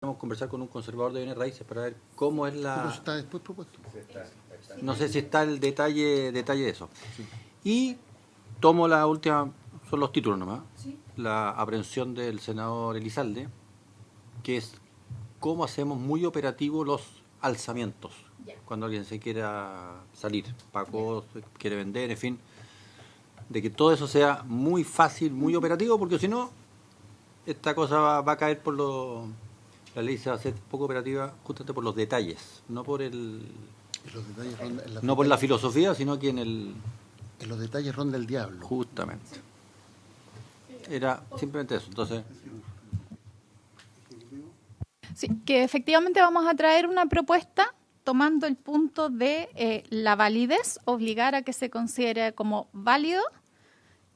Vamos a conversar con un conservador de bienes raíces para ver cómo es Pero la... eso está después propuesto. No sé si está el detalle de eso. Y tomo la última, son los títulos nomás. La aprehensión del senador Elizalde, que es cómo hacemos muy operativos los alzamientos. Cuando alguien se quiera salir, Paco se quiere vender, en fin. De que todo eso sea muy fácil, muy operativo, porque si no, esta cosa va a caer por los... La ley se va a hacer poco operativa justamente por los detalles, no por el... Los detalles ronda, No por la filosofía, sino que en los detalles ronda el diablo. Justamente. Era simplemente eso. Entonces, Sí, que efectivamente vamos a traer una propuesta tomando el punto de la validez, obligar a que se considere como válido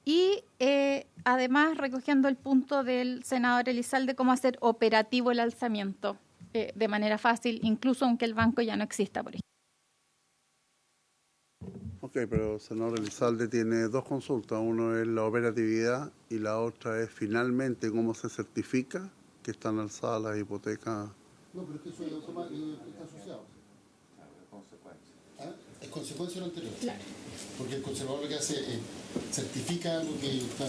y además recogiendo el punto del senador Elizalde cómo hacer operativo el alzamiento de manera fácil, incluso aunque el banco ya no exista, por ejemplo. Ok, pero el senador Elizalde tiene dos consultas. Uno es la operatividad y la otra es finalmente cómo se certifica que están alzadas las hipotecas. No, pero es que eso está asociado. ¿Ah? Es consecuencia de lo anterior. Claro. Porque el conservador lo que hace es certifica lo que está,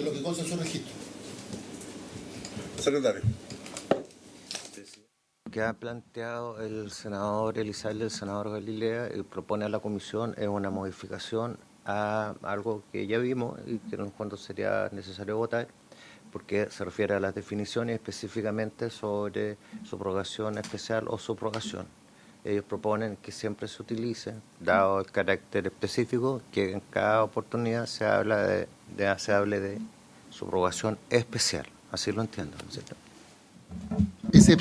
lo que consta en su registro. Secretario. Que ha planteado el senador Elizalde, el senador Galilea, y propone a la comisión es una modificación a algo que ya vimos y que en el fondo sería necesario votar, porque se refiere a las definiciones específicamente sobre subrogación especial o subrogación. Ellos proponen que siempre se utilice, dado el carácter específico, que en cada oportunidad se hable de subrogación especial. Así lo entiendo, ¿no es cierto? Ese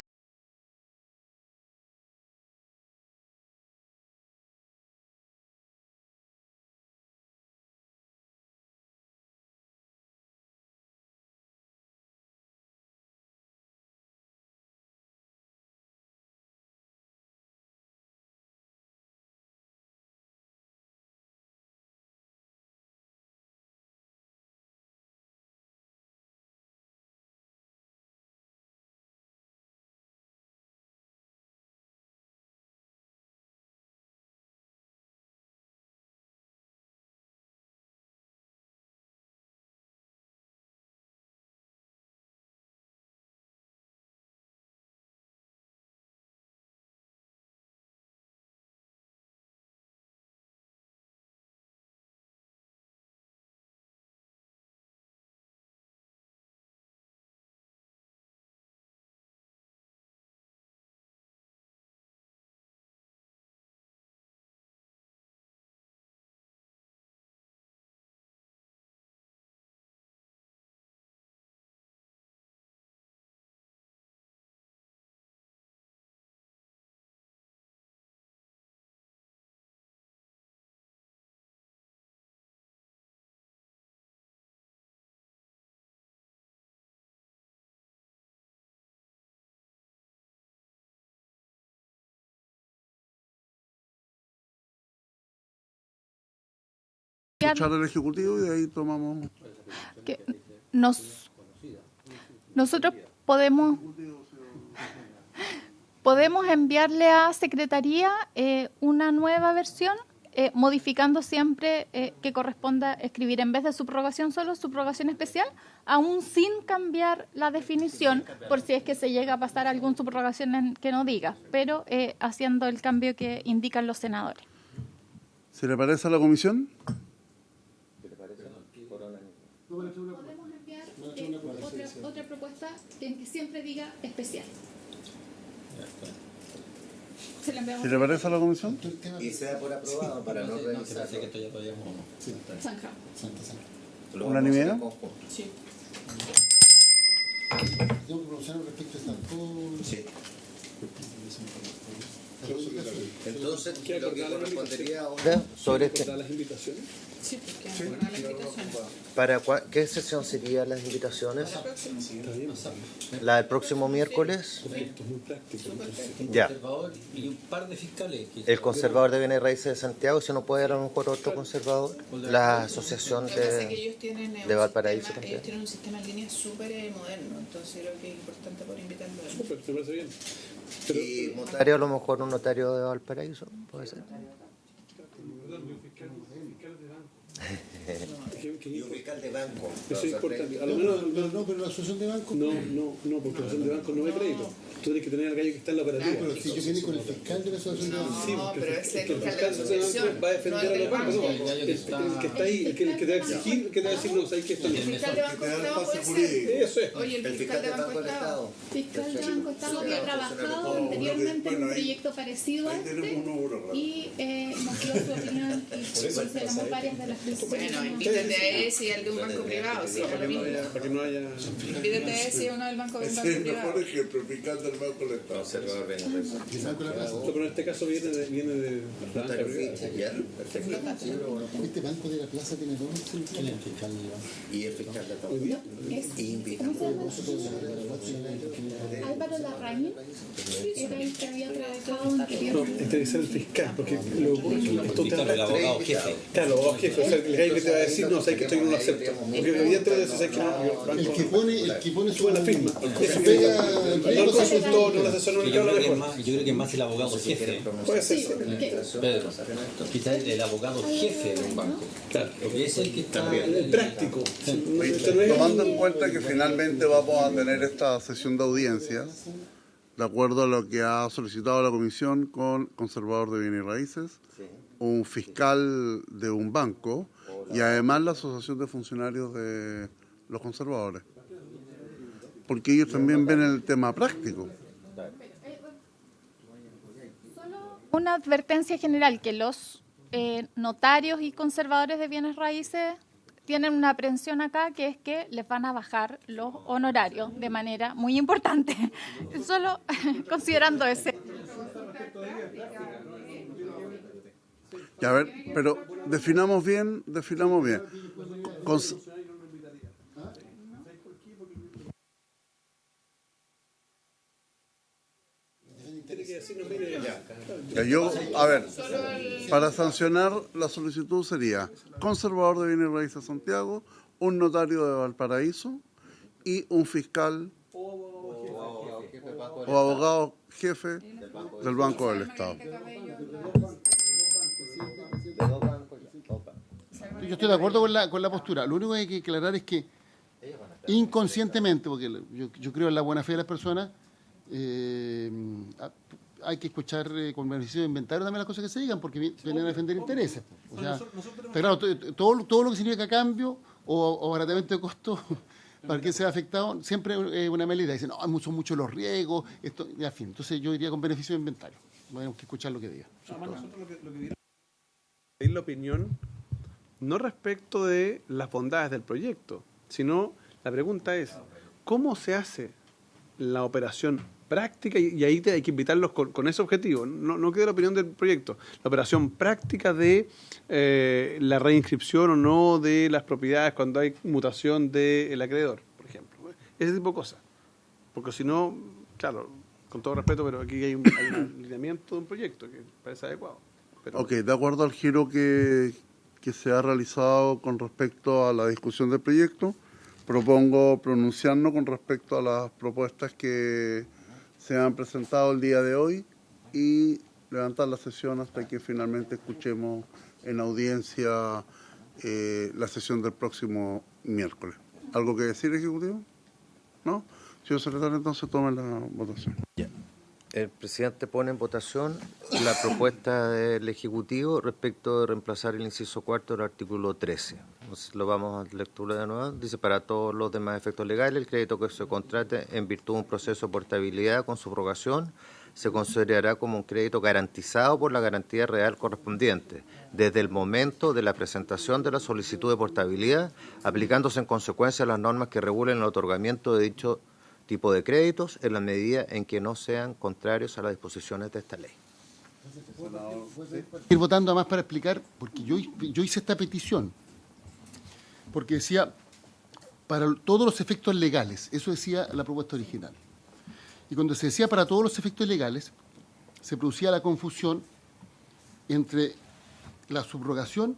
Escuchar al Ejecutivo y de ahí tomamos... Que nosotros podemos enviarle a Secretaría una nueva versión, modificando siempre que corresponda escribir en vez de subrogación solo, subrogación especial, aún sin cambiar la definición, por si es que se llega a pasar algún subrogación que no diga, pero haciendo el cambio que indican los senadores. ¿Se le parece a la comisión? Podemos enviar otra propuesta que siempre diga especial. ¿Se la enviamos? ¿Se le parece a la comisión? Y sea por aprobado para no revisar. que esto ya podíamos... Zanjado. ¿Unanimidad? Sí. tengo que pronunciar respecto a esta Sí. Entonces, lo que correspondería ahora sobre este... las invitaciones? Sí, porque han ganado las invitaciones. ¿Qué sesión serían las invitaciones? La próxima. ¿La del próximo miércoles? Esto es muy práctico. Ya. Conservador y un par de fiscales. El conservador de bienes raíces de Santiago, si no puede ir a lo mejor otro conservador. La asociación Lo que pasa es que de... ellos tienen de Valparaíso sistema, también. ellos tienen un sistema en línea súper moderno, entonces creo que es importante por invitarlo a él. Súper, me parece bien. Y notario, a lo mejor un notario de Valparaíso, puede ser. Y un fiscal de banco. Eso es importante. A lo menos, No, pero la asociación de bancos. no, porque la asociación de bancos no ve crédito. Tú tienes que tener al gallo que está en la operativa. Pero si yo viene con el fiscal de la asociación de bancos. Sí, No, porque pero es el que el fiscal de la fiscal de asociación, banco va a defender no el a los del bancos. No, banco. el que está ahí, el que te va a exigir, el que te va a decir, no, ¿sabes qué? Esto no. El fiscal de Banco te da el Estado pase puede jurídico. ser. Eso es. Oye, el fiscal de Banco Estado. Fiscal de Banco Estado que ha trabajado anteriormente en un proyecto parecido a Ahí tenemos este uno burro. y nos dio su opinión y consideramos varias de las decisiones. Bueno, invítate a ese y al de un banco privado, sí, es lo mismo. Para que no haya... Invítate a ese y a uno del banco Ese es el privado. mejor ejemplo, el fiscal del Banco del Estado. Conservador de bienes raíces. No, pero en este caso viene de la banca privada. Ya, perfecto. Este banco de la plaza tiene dos fiscales. Y el fiscal de Hoy día, Y invitamos. Álvaro Larraín era el que había trabajado anteriormente. este debe ser el fiscal, porque esto te Fiscal, el abogado jefe. Claro, el abogado jefe, o sea, el gallo que te va a decir, no, sabes que esto yo no lo acepto. Porque evidentemente sabes que no, El que pone sube la firma. su Eso pega, no el consultor, no el asesor, no el que habla mejor. Yo creo que es más el abogado jefe. Puede ser. Pedro, quizás el abogado jefe de un banco. Claro. Porque es el que está... El práctico. Tomando en cuenta que finalmente vamos a tener esta sesión de audiencias, de acuerdo a lo que ha solicitado la Comisión con conservador de bienes raíces, un fiscal de un banco y además la Asociación de Funcionarios de los Conservadores. Porque ellos también ven el tema práctico. Una advertencia general que los notarios y conservadores de bienes raíces tienen una aprensión acá, que es que les van a bajar los honorarios de manera muy importante. Solo considerando ese. Y a ver, pero definamos bien. A ver, para sancionar la solicitud sería conservador de bienes raíces Santiago, un notario de Valparaíso y un fiscal o abogado jefe del Banco del Estado. Yo estoy de acuerdo con la postura. Lo único que hay que aclarar es que inconscientemente, porque yo creo en la buena fe de las personas, hay que escuchar con beneficio de inventario también las cosas que se digan, porque vienen a defender intereses. O sea, está claro, todo lo que significa cambio o abaratamiento de costos para quien sea afectado, siempre es una medida. Dicen, no, son muchos los riesgos, esto, y en fin. Entonces yo diría con beneficio de inventario. Tenemos que escuchar lo que diga. Además, nosotros lo que pedir la opinión no respecto de las bondades del proyecto, sino la pregunta es, ¿cómo se hace la operación práctica? Y ahí hay que invitarlos con ese objetivo, no quede la opinión del proyecto, la operación práctica de la reinscripción o no de las propiedades cuando hay mutación del acreedor, por ejemplo. Ese tipo de cosas. Porque si no, claro, con todo respeto, pero aquí hay un alineamiento de un proyecto que parece adecuado. Pero, Ok, de acuerdo al giro que se ha realizado con respecto a la discusión del proyecto, propongo pronunciarnos con respecto a las propuestas que se han presentado el día de hoy y levantar la sesión hasta que finalmente escuchemos en audiencia la sesión del próximo miércoles. ¿Algo que decir, Ejecutivo? ¿No? Señor secretario, entonces tome la votación. El presidente pone en votación la propuesta del Ejecutivo respecto de reemplazar el inciso cuarto del artículo 13. Entonces, lo vamos a lectura de nuevo. Dice, para todos los demás efectos legales, el crédito que se contrate en virtud de un proceso de portabilidad con subrogación se considerará como un crédito garantizado por la garantía real correspondiente, desde el momento de la presentación de la solicitud de portabilidad, aplicándose en consecuencia las normas que regulen el otorgamiento de dicho tipo de créditos en la medida en que no sean contrarios a las disposiciones de esta ley. Ir votando además para explicar, porque yo hice esta petición, porque decía, para todos los efectos legales, eso decía la propuesta original. Y cuando se decía para todos los efectos legales, se producía la confusión entre la subrogación,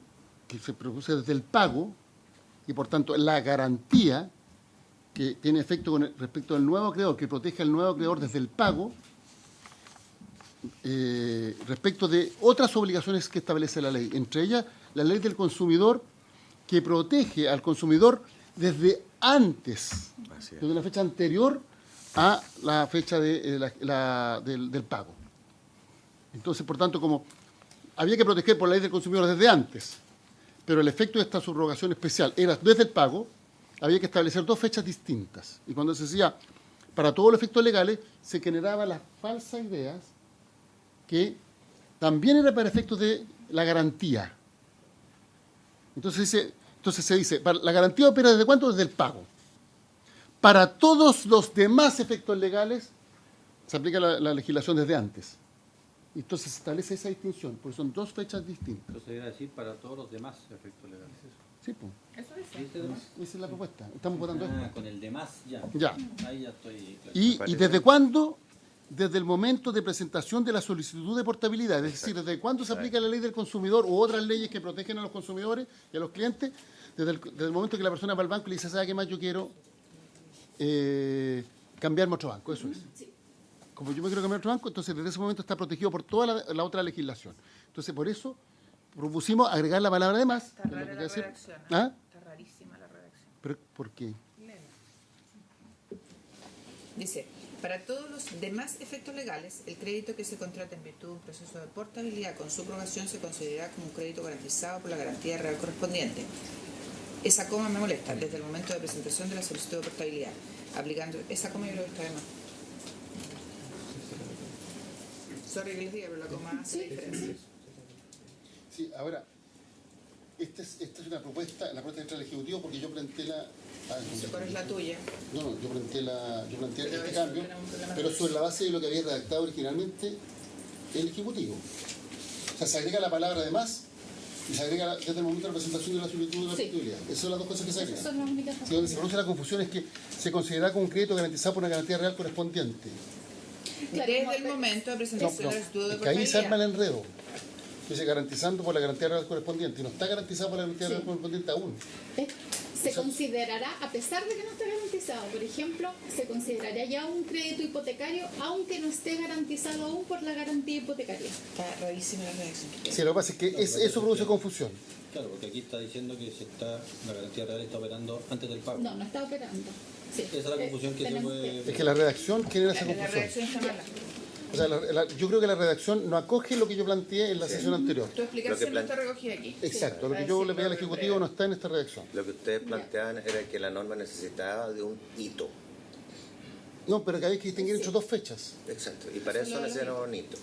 que se produce desde el pago, y por tanto la garantía, que tiene efecto con respecto al nuevo acreedor, que protege al nuevo acreedor desde el pago, respecto de otras obligaciones que establece la ley, entre ellas la ley del consumidor, que protege al consumidor desde antes, desde una fecha anterior a la fecha del pago. Entonces, por tanto, como había que proteger por la ley del consumidor desde antes, pero el efecto de esta subrogación especial era desde el pago, había que establecer dos fechas distintas. Y cuando se decía para todos los efectos legales, se generaba la falsa idea que también era para efectos de la garantía. Entonces se dice, la garantía opera ¿desde cuánto? Desde el pago. Para todos los demás efectos legales se aplica la legislación desde antes. Entonces se establece esa distinción, porque son dos fechas distintas. Entonces debería decir para todos los demás efectos legales. Sí, pues. Eso dice. Esa es la propuesta. Estamos votando esto. Con el demás ya. Ya. Ahí ya estoy claro. ¿Y desde cuándo? Desde el momento de presentación de la solicitud de portabilidad, es decir, desde cuándo se aplica la ley del consumidor u otras leyes que protegen a los consumidores y a los clientes, desde el momento que la persona va al banco y le dice, ¿sabe qué más? Yo quiero cambiarme a otro banco, eso es. Como yo me quiero cambiar a otro banco, entonces desde ese momento está protegido por toda la otra legislación. Entonces, por eso propusimos agregar la palabra de más. Está rara la redacción. ¿Ah? Está rarísima la redacción. ¿Pero por qué? Dice, para todos los demás efectos legales, el crédito que se contrata en virtud de un proceso de portabilidad con subrogación se considerará como un crédito garantizado por la garantía real correspondiente. Esa coma me molesta desde el momento de presentación de la solicitud de portabilidad. Aplicando esa coma yo creo que está de más. Sorry que les diga, pero la coma hace la diferencia. Sí, ahora, esta es una propuesta, la propuesta del Ejecutivo, porque yo planteé la... ¿Cuál es la tuya? No, yo planteé Pero este eso cambio, tenemos un problema pero con sobre eso. la base de lo que había redactado originalmente el Ejecutivo. O sea, se agrega la palabra además y se agrega desde el momento de la presentación de la solicitud de la portabilidad. Esas son las dos cosas que se agregan. Esas son las únicas Sí, donde se produce la confusión es que se considera como un crédito garantizado por una garantía real correspondiente. Desde el momento de presentación de la solicitud de Es que ahí se arma el portabilidad. enredo. Dice garantizando por la garantía real correspondiente y no está garantizado por la garantía real correspondiente aún. Se considerará, a pesar de que no esté garantizado, por ejemplo, se considerará ya un crédito hipotecario, aunque no esté garantizado aún por la garantía hipotecaria. Está rarísima la redacción. Sí, lo que pasa es que eso produce confusión. Claro, porque aquí está diciendo que la garantía real está operando antes del pago. No está operando. Sí. Esa es la confusión que se puede... Es que la redacción genera esa La confusión. redacción está mala. O sea, yo creo que la redacción no acoge lo que yo planteé en la sesión anterior. Tu explicación no está recogida aquí. Exacto, lo que yo le pedí al Ejecutivo no está en esta redacción. Lo que ustedes planteaban era que la norma necesitaba de un hito. No, pero que hay que distinguir entre dos fechas. Exacto, y para eso necesitamos un hito.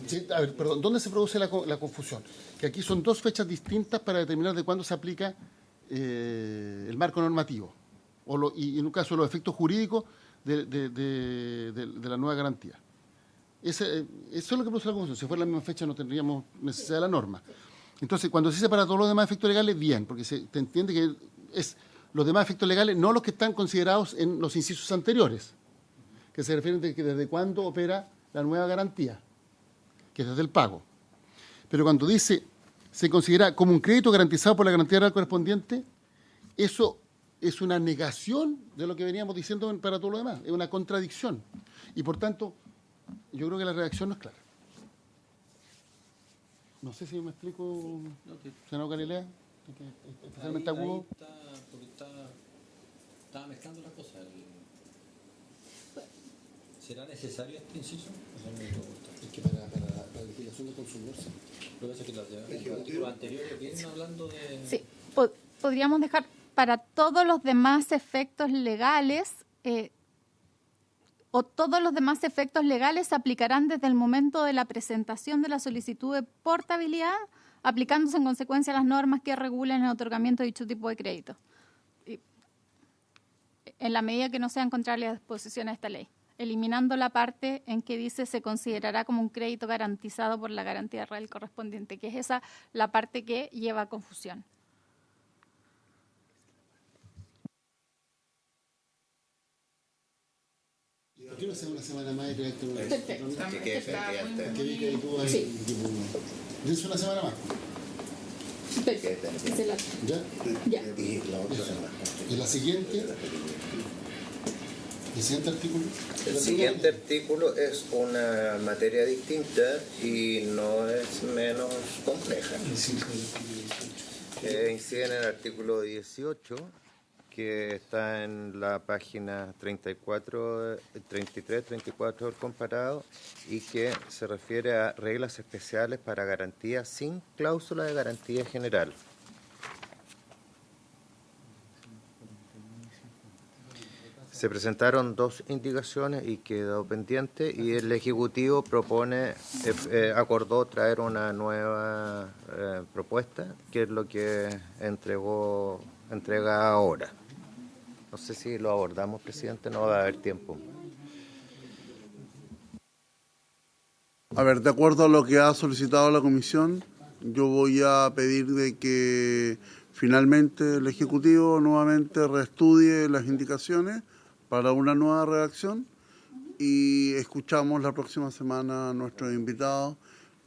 Sí, a ver, perdón, ¿dónde se produce la confusión? Que aquí son dos fechas distintas para determinar de cuándo se aplica el marco normativo y en un caso los efectos jurídicos de la nueva garantía. Eso es lo que produce la confusión. Si fuera la misma fecha no tendríamos necesidad de la norma. Entonces, cuando se dice para todos los demás efectos legales, bien, porque se entiende que es los demás efectos legales, no los que están considerados en los incisos anteriores, que se refieren de que desde cuándo opera la nueva garantía, que es desde el pago. Pero cuando dice se considera como un crédito garantizado por la garantía real correspondiente, eso es una negación de lo que veníamos diciendo para todo lo demás, es una contradicción. Y por tanto, yo creo que la redacción no es clara. No sé si me explico, senador Galilea, especialmente agudo. Porque estaba mezclando las cosas. ¿Será necesario este inciso? Es que para la legislación del consumidor sí. Lo que pasa es que los artículos anteriores vienen hablando de... Sí, podríamos dejar para todos los demás efectos legales, o todos los demás efectos legales se aplicarán desde el momento de la presentación de la solicitud de portabilidad, aplicándose en consecuencia las normas que regulan el otorgamiento de dicho tipo de crédito. Y en la medida que no sean contrarias a las disposiciones de esta ley. eliminando la parte en que dice se considerará como un crédito garantizado por la garantía real correspondiente, que es esa la parte que lleva a confusión. ¿Por qué no hacemos una semana más de proyecto? Perfecto. Que quede pendiente. Que vi que ahí tú hay Sí. ¿Tienes una semana más? Perfecto. Esa es la- ¿Ya? Ya. Y la otra semana. ¿Y la siguiente? ¿El siguiente artículo? El siguiente artículo es una materia distinta y no es menos compleja. Incide en el artículo 18, que está en la página 34, 33, 34 del comparado, y que se refiere a reglas especiales para garantías sin cláusula de garantía general. Se presentaron 2 indicaciones y quedó pendiente, y el Ejecutivo acordó traer una nueva propuesta, que es lo que entrega ahora. No sé si lo abordamos, presidente, no va a haber tiempo. A ver, de acuerdo a lo que ha solicitado la comisión, yo voy a pedir de que finalmente el Ejecutivo nuevamente reestudie las indicaciones para una nueva redacción y escuchamos la próxima semana a nuestros invitados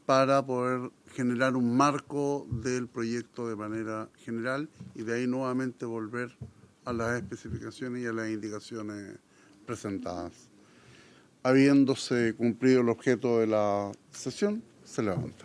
para poder generar un marco del proyecto de manera general y de ahí nuevamente volver a las especificaciones y a las indicaciones presentadas. Habiéndose cumplido el objeto de la sesión, se levanta.